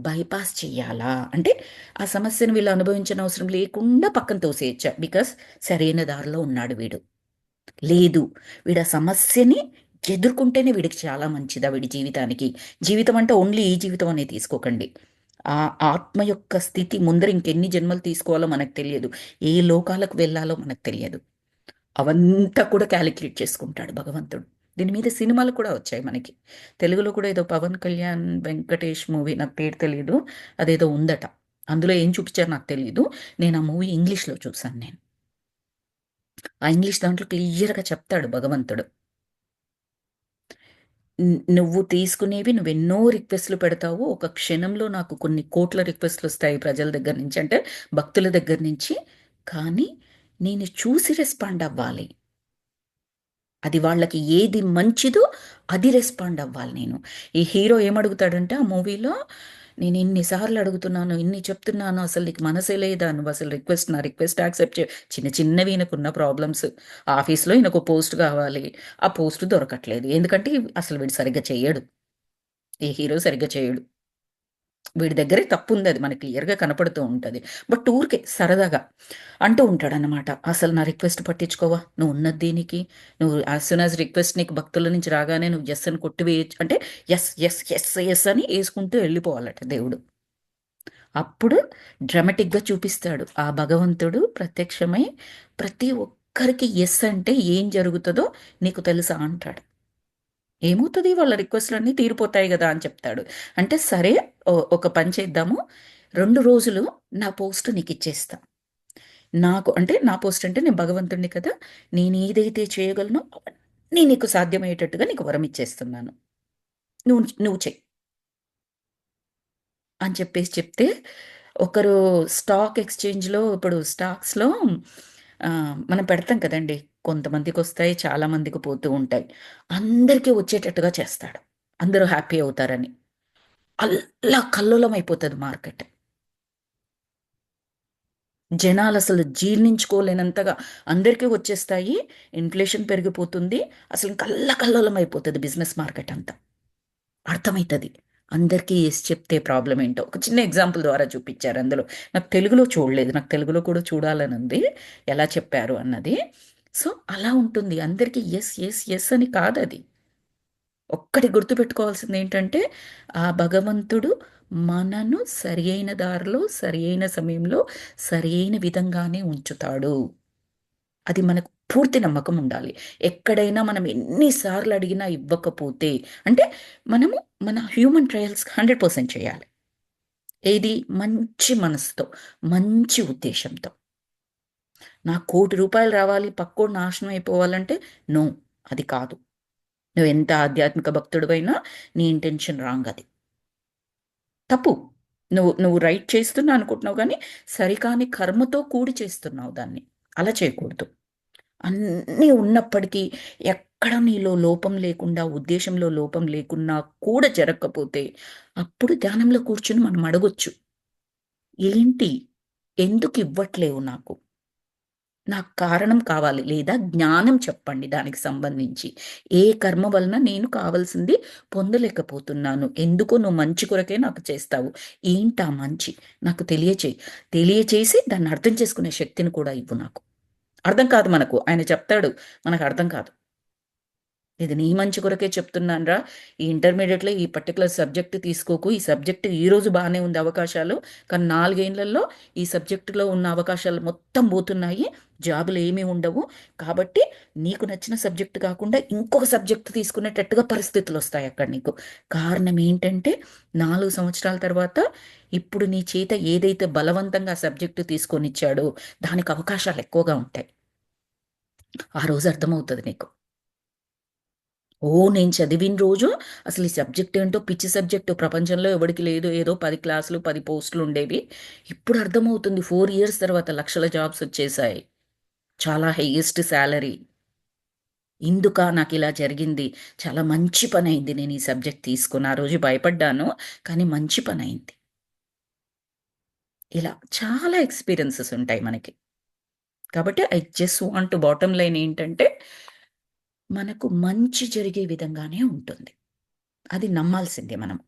బైపాస్ చెయ్యాలా అంటే ఆ సమస్యను వీళ్ళు అనుభవించిన అవసరం లేకుండా పక్కన తోసేయచ్చా, బికాస్ సరైన దారిలో ఉన్నాడు వీడు. లేదు, వీడు ఆ సమస్యని ఎదుర్కొంటేనే వీడికి చాలా మంచిదా వీడి జీవితానికి. జీవితం అంటే ఓన్లీ ఈ జీవితం అనేది తీసుకోకండి. ఆ ఆత్మ యొక్క స్థితి ముందర ఇంకెన్ని జన్మలు తీసుకోవాలో మనకు తెలియదు, ఏ లోకాలకు వెళ్ళాలో మనకు తెలియదు. అవంతా కూడా క్యాలిక్యులేట్ చేసుకుంటాడు భగవంతుడు. దీని మీద సినిమాలు కూడా వచ్చాయి మనకి. తెలుగులో కూడా ఏదో పవన్ కళ్యాణ్ వెంకటేష్ మూవీ, నాకు పేరు తెలియదు, అదేదో ఉందట. అందులో ఏం చూపించారు నాకు తెలియదు. నేను ఆ మూవీ ఇంగ్లీష్లో చూశాను నేను. ఆ ఇంగ్లీష్ దాంట్లో క్లియర్గా చెప్తాడు భగవంతుడు, నువ్వు తీసుకునేవి నువ్వెన్నో రిక్వెస్ట్లు పెడతావు, ఒక క్షణంలో నాకు కొన్ని కోట్ల రిక్వెస్ట్లు వస్తాయి ప్రజల దగ్గర నుంచి, అంటే భక్తుల దగ్గర నుంచి. కానీ నేను చూసి రెస్పాండ్ అవ్వాలి. అది వాళ్ళకి ఏది మంచిదో అది రెస్పాండ్ అవ్వాలి నేను. ఈ హీరో ఏమడుగుతాడంటే ఆ మూవీలో, నేను ఇన్నిసార్లు అడుగుతున్నాను, ఇన్ని చెప్తున్నాను, అసలు నీకు మనసే లేదా, నువ్వు అసలు నా రిక్వెస్ట్ యాక్సెప్ట్ చే. చిన్న చిన్నవి ఈయనకున్న ప్రాబ్లమ్స్. ఆఫీస్లో ఈయనకు పోస్ట్ కావాలి, ఆ పోస్ట్ దొరకట్లేదు. ఎందుకంటే అసలు వీడు సరిగ్గా చేయడు, ఈ హీరో సరిగ్గా చేయడు. వీడి దగ్గరే తప్పు ఉంది, అది మనకి క్లియర్గా కనపడుతూ ఉంటుంది. బట్ ఊరికే సరదాగా అంటూ ఉంటాడనమాట, అసలు నా రిక్వెస్ట్ పట్టించుకోవా, నువ్వు ఉన్నది దీనికి, నువ్వు యాజ్ సూన్ యాజ్ రిక్వెస్ట్ నీకు భక్తుల నుంచి రాగానే నువ్వు ఎస్ అని కొట్టివేయచ్చు అంటే ఎస్ ఎస్ ఎస్ ఎస్ అని వేసుకుంటూ వెళ్ళిపోవాలట దేవుడు. అప్పుడు డ్రామాటిక్గా చూపిస్తాడు ఆ భగవంతుడు ప్రత్యక్షమై, ప్రతి ఒక్కరికి ఎస్ అంటే ఏం జరుగుతుందో నీకు తెలుసా అంటాడు. ఏమవుతుంది, వాళ్ళ రిక్వెస్ట్లన్నీ తీరిపోతాయి కదా అని చెప్తాడు. అంటే సరే, ఒక పని చేద్దాము, 2 రోజులు నా పోస్ట్ నీకు ఇచ్చేస్తా. నాకు అంటే నా పోస్ట్ అంటే నేను భగవంతుడిని కదా, నేను ఏదైతే చేయగలనో అవన్నీ నీకు సాధ్యమయ్యేటట్టుగా నీకు వరం ఇచ్చేస్తున్నాను, నువ్వు నువ్వు చెయ్యి అని చెప్పేసి చెప్తే, ఒకరు స్టాక్ ఎక్స్చేంజ్లో, ఇప్పుడు స్టాక్స్లో మనం పెడతాం కదండి, కొంతమందికి వస్తాయి, చాలా మందికి పోతూ ఉంటాయి. అందరికీ వచ్చేటట్టుగా చేస్తాడు, అందరూ హ్యాపీ అవుతారని. అల్లా కల్లోలం అయిపోతుంది మార్కెట్. జనాలు అసలు జీర్ణించుకోలేనంతగా అందరికీ వచ్చేస్తాయి. ఇన్ఫ్లేషన్ పెరిగిపోతుంది. అసలు కల్లా కల్లోలం అయిపోతుంది బిజినెస్ మార్కెట్ అంతా. అర్థమవుతుంది అందరికీ ఎస్ చెప్తే ప్రాబ్లం ఏంటో. ఒక చిన్న ఎగ్జాంపుల్ ద్వారా చూపించారు అందులో. నాకు తెలుగులో చూడలేదు, నాకు తెలుగులో కూడా చూడాలని ఉంది ఎలా చెప్పారు అన్నది. సో అలా ఉంటుంది, అందరికీ ఎస్ ఎస్ ఎస్ అని కాదు అది. ఒక్కటి గుర్తుపెట్టుకోవాల్సింది ఏంటంటే, ఆ భగవంతుడు మనను సరి అయిన దారిలో, సరి అయిన సమయంలో, సరి అయిన విధంగానే ఉంచుతాడు. అది మనకు పూర్తి నమ్మకం ఉండాలి. ఎక్కడైనా మనం ఎన్నిసార్లు అడిగినా ఇవ్వకపోతే, అంటే మనము మన హ్యూమన్ ట్రయల్స్ 100% చేయాలి. ఏది, మంచి మనసుతో, మంచి ఉద్దేశంతో. నాకు ₹1,00,00,000 రావాలి, పక్కోడు నాశనం అయిపోవాలంటే నో, అది కాదు. నువ్వు ఎంత ఆధ్యాత్మిక భక్తుడివైనా నీ ఇంటెన్షన్ రాంగ్, అది తప్పు. నువ్వు నువ్వు రైట్ చేస్తున్నా అనుకుంటున్నావు, కానీ సరికాని కర్మతో కూడి చేస్తున్నావు దాన్ని. అలా చేయకూడదు. అన్నీ ఉన్నప్పటికీ ఎక్కడ నీలో లోపం లేకుండా, ఉద్దేశంలో లోపం లేకున్నా కూడా జరగకపోతే, అప్పుడు ధ్యానంలో కూర్చుని మనం అడగొచ్చు, ఏంటి, ఎందుకు ఇవ్వట్లేవు నాకు, నాకు కారణం కావాలి, లేదా జ్ఞానం చెప్పండి దానికి సంబంధించి. ఏ కర్మ వలన నేను కావాల్సింది పొందలేకపోతున్నాను, ఎందుకో నువ్వు మంచి కొరకే నాకు చేస్తావు, ఏంటా మంచి నాకు తెలియచేయి, తెలియచేసి దాన్ని అర్థం చేసుకునే శక్తిని కూడా ఇవ్వు నాకు. అర్థం కాదు మనకు, ఆయన చెప్తాడు, మనకు అర్థం కాదు. ఇది నీ మంచి కొరకే చెప్తున్నానురా, ఈ ఇంటర్మీడియట్లో ఈ పర్టికులర్ సబ్జెక్ట్ తీసుకోకు, ఈ సబ్జెక్ట్ ఈరోజు బాగానే ఉంది అవకాశాలు, కానీ 4 ఏళ్లలో ఈ సబ్జెక్టులో ఉన్న అవకాశాలు మొత్తం పోతున్నాయి, జాబులు ఏమీ ఉండవు. కాబట్టి నీకు నచ్చిన సబ్జెక్ట్ కాకుండా ఇంకొక సబ్జెక్ట్ తీసుకునేటట్టుగా పరిస్థితులు వస్తాయి అక్కడ నీకు. కారణం ఏంటంటే 4 సంవత్సరాల తర్వాత ఇప్పుడు నీ చేత ఏదైతే బలవంతంగా సబ్జెక్టు తీసుకొనిచ్చాడో దానికి అవకాశాలు ఎక్కువగా ఉంటాయి. ఆ రోజు అర్థమవుతుంది నీకు. నేను చదివిన రోజు అసలు ఈ సబ్జెక్ట్ ఏంటో పిచ్చి సబ్జెక్టు, ప్రపంచంలో ఎవడికి లేదు, ఏదో 10 క్లాసులు 10 పోస్టులు ఉండేవి. ఇప్పుడు అర్థమవుతుంది, 4 ఇయర్స్ తర్వాత లక్షల జాబ్స్ వచ్చేసాయి, చాలా హైయెస్ట్ శాలరీ. ఇందుక నాకు ఇలా జరిగింది, చాలా మంచి పని అయింది నేను ఈ సబ్జెక్ట్ తీసుకుని, ఆ రోజు భయపడ్డాను కానీ మంచి పని అయింది. ఇలా చాలా ఎక్స్పీరియన్సెస్ ఉంటాయి మనకి. కాబట్టి I just want bottom line ఏంటంటే, మనకు మంచి జరిగే విధంగానే ఉంటుంది, అది నమ్మాల్సిందే మనం.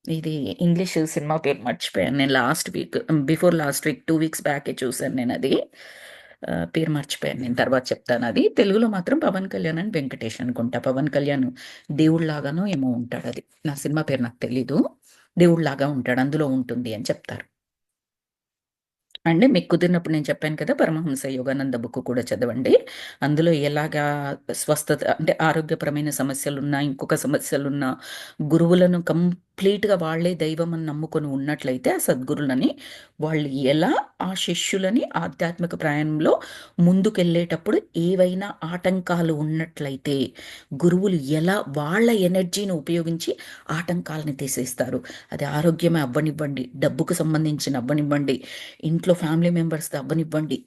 ఇది ఇంగ్లీష్ సినిమా పేరు మర్చిపోయాను నేను, last week, before last week, 2 weeks బ్యాకే చూశాను నేను అది. పేరు మర్చిపోయాను నేను, తర్వాత చెప్తాను. అది తెలుగులో మాత్రం పవన్ కళ్యాణ్ అని వెంకటేష్ అనుకుంటా. పవన్ కళ్యాణ్ దేవుళ్లాగానో ఏమో ఉంటాడు, అది నా సినిమా పేరు నాకు తెలీదు. దేవుళ్లాగా ఉంటాడు అందులో ఉంటుంది అని చెప్తారు. అంటే మీకు కుదిరినప్పుడు నేను చెప్పాను కదా, పరమహంస యోగానంద బుక్ కూడా చదవండి. అందులో ఎలాగా స్వస్థత అంటే ఆరోగ్యపరమైన సమస్యలున్నా, ఇంకొక సమస్యలున్నా, గురువులను కంప్లీట్గా వాళ్ళే దైవం అని నమ్ముకొని ఉన్నట్లయితే ఆ సద్గురులని, వాళ్ళు ఎలా ఆ శిష్యులని ఆధ్యాత్మిక ప్రయాణంలో ముందుకెళ్ళేటప్పుడు ఏవైనా ఆటంకాలు ఉన్నట్లయితే గురువులు ఎలా వాళ్ళ ఎనర్జీని ఉపయోగించి ఆటంకాలని తీసేస్తారు. అది ఆరోగ్యమే అవ్వనివ్వండి, డబ్బుకు సంబంధించిన అవ్వనివ్వండి, ఇంట్లో ఫ్యామిలీ మెంబర్స్ అవ్వనివ్వండి,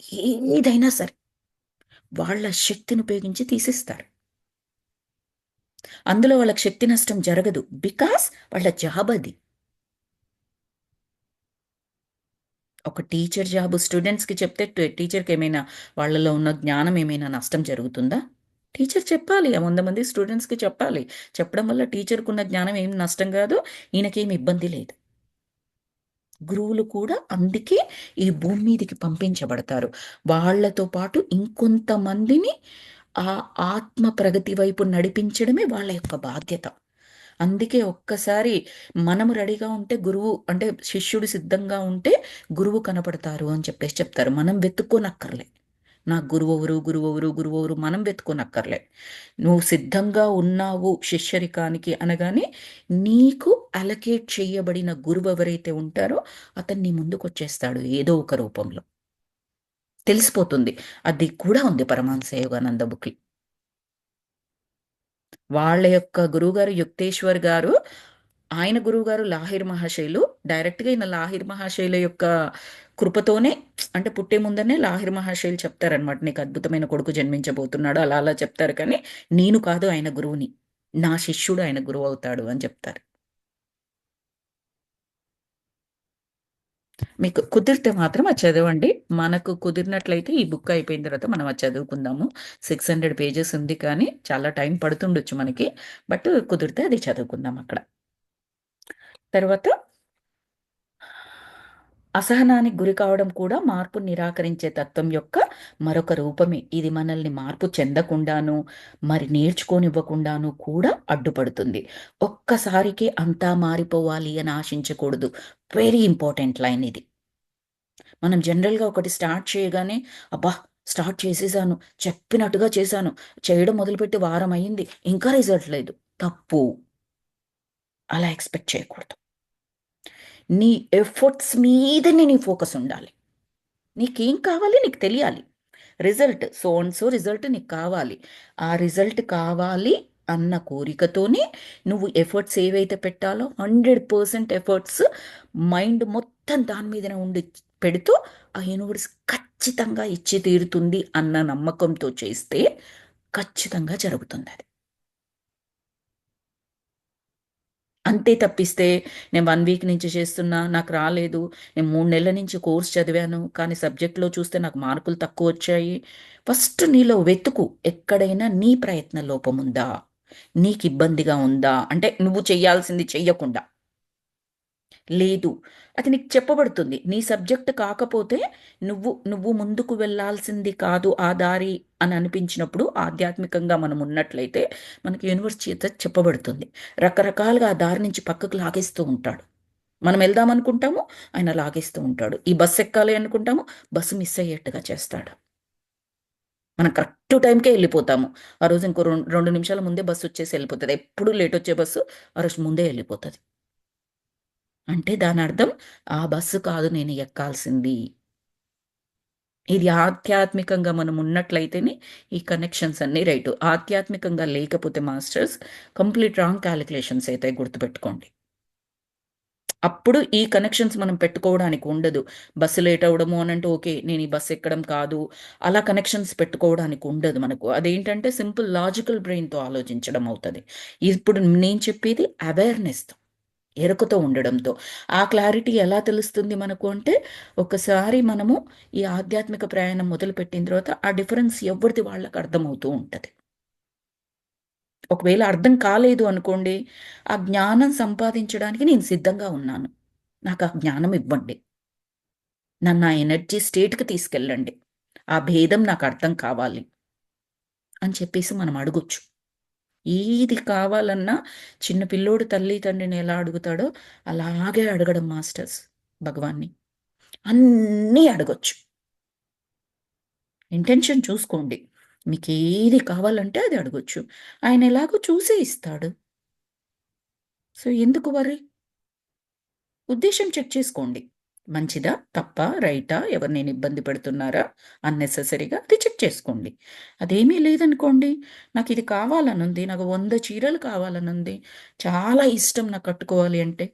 ఏదైనా సరే వాళ్ళ శక్తిని ఉపయోగించి తీసిస్తారు. అందులో వాళ్ళకి శక్తి నష్టం జరగదు, బికాస్ వాళ్ళ జాబ్ అది. ఒక టీచర్ జాబ్ స్టూడెంట్స్కి చెప్తే టీచర్కి ఏమైనా వాళ్ళలో ఉన్న జ్ఞానం ఏమైనా నష్టం జరుగుతుందా? టీచర్ చెప్పాలి, 100 మంది స్టూడెంట్స్కి చెప్పాలి. చెప్పడం వల్ల టీచర్కు ఉన్న జ్ఞానం ఏం నష్టం కాదు, ఈయనకేం ఇబ్బంది లేదు. గురువులు కూడా అందుకే ఈ భూమి మీదకి పంపించబడతారు. వాళ్ళతో పాటు ఇంకొంతమందిని ఆ ఆత్మ ప్రగతి వైపు నడిపించడమే వాళ్ళ యొక్క బాధ్యత. అందుకే ఒక్కసారి మనము రెడీగా ఉంటే గురువు, అంటే శిష్యుడు సిద్ధంగా ఉంటే గురువు కనపడతారు అని చెప్పేసి చెప్తారు. మనం వెతుక్కోనక్కర్లే, నాకు గురువెవరు గురువెవరు గురువెవరు మనం వెతుక్కోనక్కర్లే. నువ్వు సిద్ధంగా ఉన్నావు శిష్యరికానికి అనగానే నీకు అలకేట్ చేయబడిన గురువు ఎవరైతే ఉంటారో అతను నీ ముందుకు వచ్చేస్తాడు ఏదో ఒక రూపంలో, తెలిసిపోతుంది. అది కూడా ఉంది పరమహంస యోగానంద బుక్కి. వాళ్ళ యొక్క గురువుగారు యుక్తేశ్వర్ గారు, ఆయన గురువుగారు లాహిర్ మహాశైలు. డైరెక్ట్గా ఈయన లాహిర్ మహాశైల యొక్క కృపతోనే, అంటే పుట్టే ముందనే లాహిర్ మహాశైలు చెప్తారనమాట, నీకు అద్భుతమైన కొడుకు జన్మించబోతున్నాడు, అలా అలా చెప్తారు. కానీ నేను కాదు ఆయన గురువుని, నా శిష్యుడు ఆయన గురువు అవుతాడు అని చెప్తారు. మీకు కుదిరితే మాత్రం అది చదవండి. మనకు కుదిరినట్లయితే ఈ బుక్ అయిపోయిన తర్వాత మనం అది చదువుకుందాము. 600 పేజెస్ ఉంది కానీ చాలా టైం పడుతుండొచ్చు మనకి, బట్ కుదిరితే అది చదువుకుందాం అక్కడ. తర్వాత అసహనానికి గురి కావడం కూడా మార్పు నిరాకరించే తత్వం యొక్క మరొక రూపమే. ఇది మనల్ని మార్పు చెందకుండాను, మరి నేర్చుకోనివ్వకుండాను కూడా అడ్డుపడుతుంది. ఒక్కసారికి అంతా మారిపోవాలి అని ఆశించకూడదు. వెరీ ఇంపార్టెంట్ లైన్ ఇది. మనం జనరల్గా ఒకటి స్టార్ట్ చేయగానే, అబ్బా స్టార్ట్ చేసేసాను, చెప్పినట్టుగా చేశాను, చేయడం మొదలుపెట్టి వారం అయ్యింది, ఇంకా రిజల్ట్ లేదు, తప్పు. అలా ఎక్స్పెక్ట్ చేయకూడదు. నీ ఎఫర్ట్స్ మీదనే నీ ఫోకస్ ఉండాలి. నీకేం కావాలి నీకు తెలియాలి. Result so and so result నీకు కావాలి. ఆ రిజల్ట్ కావాలి అన్న కోరికతోనే నువ్వు ఎఫర్ట్స్ ఏవైతే పెట్టాలో 100% ఎఫర్ట్స్, మైండ్ మొత్తం దాని మీదనే ఉండి పెడుతూ ఆ యూనివర్స్ ఖచ్చితంగా ఇచ్చి తీరుతుంది అన్న నమ్మకంతో చేస్తే ఖచ్చితంగా జరుగుతుంది అది. అంతే తప్పిస్తే, నేను 1 వీక్ నుంచి చేస్తున్నా నాకు రాలేదు, నేను 3 నెలల నుంచి కోర్స్ చదివాను కానీ సబ్జెక్ట్లో చూస్తే నాకు మార్కులు తక్కువ వచ్చాయి. ఫస్ట్ నీలో వెతుకు, ఎక్కడైనా నీ ప్రయత్న లోపం ఉందా, నీకు ఇబ్బందిగా ఉందా, అంటే నువ్వు చెయ్యాల్సింది చెయ్యకుండా లేదు, అది నీకు చెప్పబడుతుంది. నీ సబ్జెక్ట్ కాకపోతే నువ్వు నువ్వు ముందుకు వెళ్ళాల్సింది కాదు ఆ దారి అని అనిపించినప్పుడు, ఆధ్యాత్మికంగా మనం ఉన్నట్లయితే మనకి యూనివర్స్ చేత చెప్పబడుతుంది. రకరకాలుగా ఆ దారి నుంచి పక్కకు లాగేస్తూ ఉంటాడు. మనం వెళ్దాం అనుకుంటాము, ఆయన లాగేస్తూ ఉంటాడు. ఈ బస్సు ఎక్కాలి అనుకుంటాము, బస్సు మిస్ అయ్యేట్టుగా చేస్తాడు. మనం కరెక్ట్ టైంకే వెళ్ళిపోతాము. ఆ రోజు ఇంకో 2 నిమిషాల ముందే బస్సు వచ్చేసి వెళ్ళిపోతుంది. ఎప్పుడు లేట్ వచ్చే బస్సు ఆ రోజు ముందే వెళ్ళిపోతుంది. అంటే దాని అర్థం ఆ బస్సు కాదు నేను ఎక్కాల్సింది. ఇది ఆధ్యాత్మికంగా మనం ఉన్నట్లయితేనే ఈ కనెక్షన్స్ అన్నీ రైటు. ఆధ్యాత్మికంగా లేకపోతే మాస్టర్స్ కంప్లీట్ రాంగ్ క్యాలిక్యులేషన్స్ అయితే గుర్తుపెట్టుకోండి. అప్పుడు ఈ కనెక్షన్స్ మనం పెట్టుకోవడానికి ఉండదు. బస్సు లేట్ అవ్వడము అని అంటే ఓకే, నేను ఈ బస్సు ఎక్కడం కాదు, అలా కనెక్షన్స్ పెట్టుకోవడానికి ఉండదు మనకు. అదేంటంటే సింపుల్ లాజికల్ బ్రెయిన్తో ఆలోచించడం అవుతుంది. ఇప్పుడు నేను చెప్పేది అవేర్నెస్తో, ఎరుకతో ఉండడంతో. ఆ క్లారిటీ ఎలా తెలుస్తుంది మనకు అంటే, ఒకసారి మనము ఈ ఆధ్యాత్మిక ప్రయాణం మొదలుపెట్టిన తర్వాత ఆ డిఫరెన్స్ ఎవరిది వాళ్ళకి అర్థమవుతూ ఉంటుంది. ఒకవేళ అర్థం కాలేదు అనుకోండి, ఆ జ్ఞానం సంపాదించడానికి నేను సిద్ధంగా ఉన్నాను, నాకు ఆ జ్ఞానం ఇవ్వండి, నన్ను ఆ ఎనర్జీ స్టేట్కి తీసుకెళ్ళండి, ఆ భేదం నాకు అర్థం కావాలి అని చెప్పేసి మనం అడగొచ్చు. ఏది కావాలన్నా చిన్న పిల్లోడు తల్లి తండ్రిని ఎలా అడుగుతాడో అలాగే అడగడం మాస్టర్స్ భగవాన్ని. అన్నీ అడగొచ్చు. ఇంటెన్షన్ చూసుకోండి, మీకు ఏది కావాలంటే అది అడగొచ్చు. ఆయన ఎలాగో చూసే ఇస్తాడు. సో ఎందుకు వరి? ఉద్దేశం చెక్ చేసుకోండి. మంచిదా, తప్పా, రైటా, ఎవరు నేను ఇబ్బంది పెడుతున్నారా అన్నెసెసరీగా, అది చెక్ చేసుకోండి. అదేమీ లేదనుకోండి, నాకు ఇది కావాలనుంది, నాకు 100 చీరలు కావాలనుంది, చాలా ఇష్టం నాకు కట్టుకోవాలి అంటే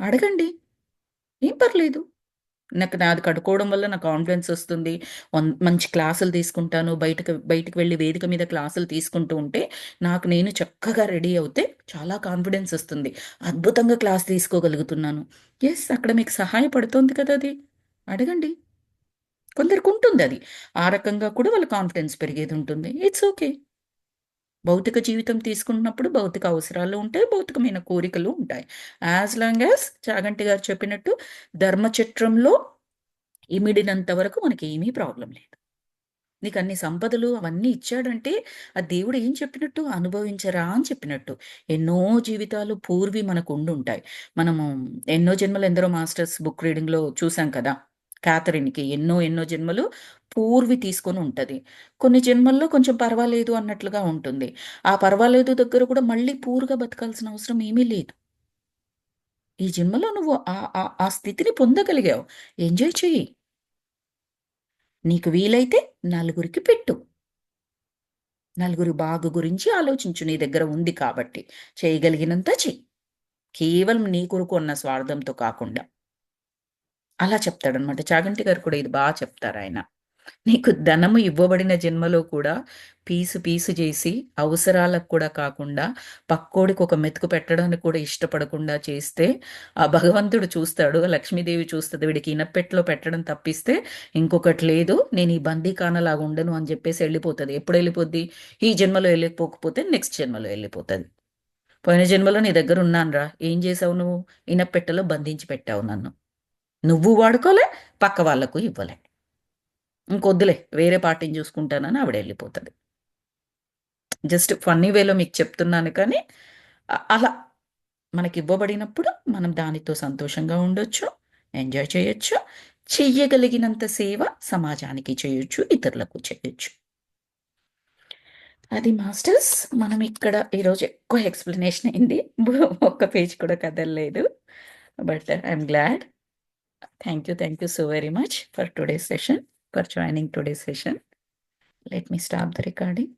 అడగండి, ఏం పర్లేదు. నాకు నాది కట్టుకోవడం వల్ల నాకు కాన్ఫిడెన్స్ వస్తుంది, మంచి క్లాసులు తీసుకుంటాను, బయటకు వెళ్ళి వేదిక మీద క్లాసులు తీసుకుంటూ ఉంటే నాకు నేను చక్కగా రెడీ అవుతే చాలా కాన్ఫిడెన్స్ వస్తుంది, అద్భుతంగా క్లాస్ తీసుకోగలుగుతున్నాను. ఎస్, అక్కడ మీకు సహాయపడుతుంది కదా అది. అడగండి. కొందరికి ఉంటుంది అది, ఆ రకంగా కూడా వాళ్ళ కాన్ఫిడెన్స్ పెరిగేది ఉంటుంది. It's okay. భౌతిక జీవితం తీసుకున్నప్పుడు భౌతిక అవసరాలు ఉంటాయి, భౌతికమైన కోరికలు ఉంటాయి. యాజ్ లాంగ్ యాజ్ చాగంటి గారు చెప్పినట్టు ధర్మచట్రంలో ఇమిడినంత వరకు మనకి ఏమీ ప్రాబ్లం లేదు. నీకు అన్ని సంపదలు అవన్నీ ఇచ్చాడంటే ఆ దేవుడు ఏం చెప్పినట్టు, అనుభవించరా అని చెప్పినట్టు. ఎన్నో జీవితాలు పూర్వి మనకు ఉండుంటాయి. మనము ఎన్నో జన్మలు ఎందరో మాస్టర్స్ బుక్ రీడింగ్లో చూసాం కదా. క్యాథరిన్కి ఎన్నో ఎన్నో జన్మలు పూర్వి తీసుకొని ఉంటుంది. కొన్ని జన్మల్లో కొంచెం పర్వాలేదు అన్నట్లుగా ఉంటుంది. ఆ పర్వాలేదు దగ్గర కూడా మళ్ళీ పూర్గా బతకాల్సిన అవసరం ఏమీ లేదు. ఈ జన్మలో నువ్వు ఆ స్థితిని పొందగలిగావు, ఎంజాయ్ చెయ్యి. నీకు వీలైతే నలుగురికి పెట్టు, నలుగురి బాగు గురించి ఆలోచించు, నీ దగ్గర ఉంది కాబట్టి చేయగలిగినంత చెయ్యి, కేవలం నీ కొరకు అన్న స్వార్థంతో కాకుండా. అలా చెప్తాడనమాట చాగంటి గారు కూడా, ఇది బాగా చెప్తారు ఆయన. నీకు ధనము ఇవ్వబడిన జన్మలో కూడా పీసు పీసు చేసి అవసరాలకు కూడా కాకుండా పక్కోడికి ఒక మెతుకు పెట్టడానికి కూడా ఇష్టపడకుండా చేస్తే ఆ భగవంతుడు చూస్తాడు, ఆ లక్ష్మీదేవి చూస్తుంది, వీడికి ఇనపెట్లో పెట్టడం తప్పిస్తే ఇంకొకటి లేదు, నేను ఈ బందీకానలాగా ఉండను అని చెప్పేసి వెళ్ళిపోతుంది. ఎప్పుడు వెళ్ళిపోద్ది? ఈ జన్మలో వెళ్ళిపోకపోతే నెక్స్ట్ జన్మలో వెళ్ళిపోతుంది. పోయిన జన్మలో నీ దగ్గర ఉన్నానురా, ఏం చేసావు నువ్వు? ఇనపెట్టెలో బంధించి పెట్టావు నన్ను, నువ్వు వాడుకోలే, పక్క వాళ్లకు ఇవ్వలే, ఇంకొద్దులే వేరే పార్టీని చూసుకుంటానని ఆవిడ వెళ్ళిపోతుంది. జస్ట్ ఫన్నీ వేలో మీకు చెప్తున్నాను కానీ అలా మనకి ఇవ్వబడినప్పుడు మనం దానితో సంతోషంగా ఉండొచ్చు, ఎంజాయ్ చేయొచ్చు, చెయ్యగలిగినంత సేవ సమాజానికి చేయొచ్చు, ఇతరులకు చేయొచ్చు. అది మాస్టర్స్. మనం ఇక్కడ ఈరోజు ఎక్కువ ఎక్స్ప్లెనేషన్ అయింది, ఒక్క పేజ్ కూడా కదలలేదు. But I'm glad. Thank you so very much for today's session, for joining today's session. Let me stop the recording.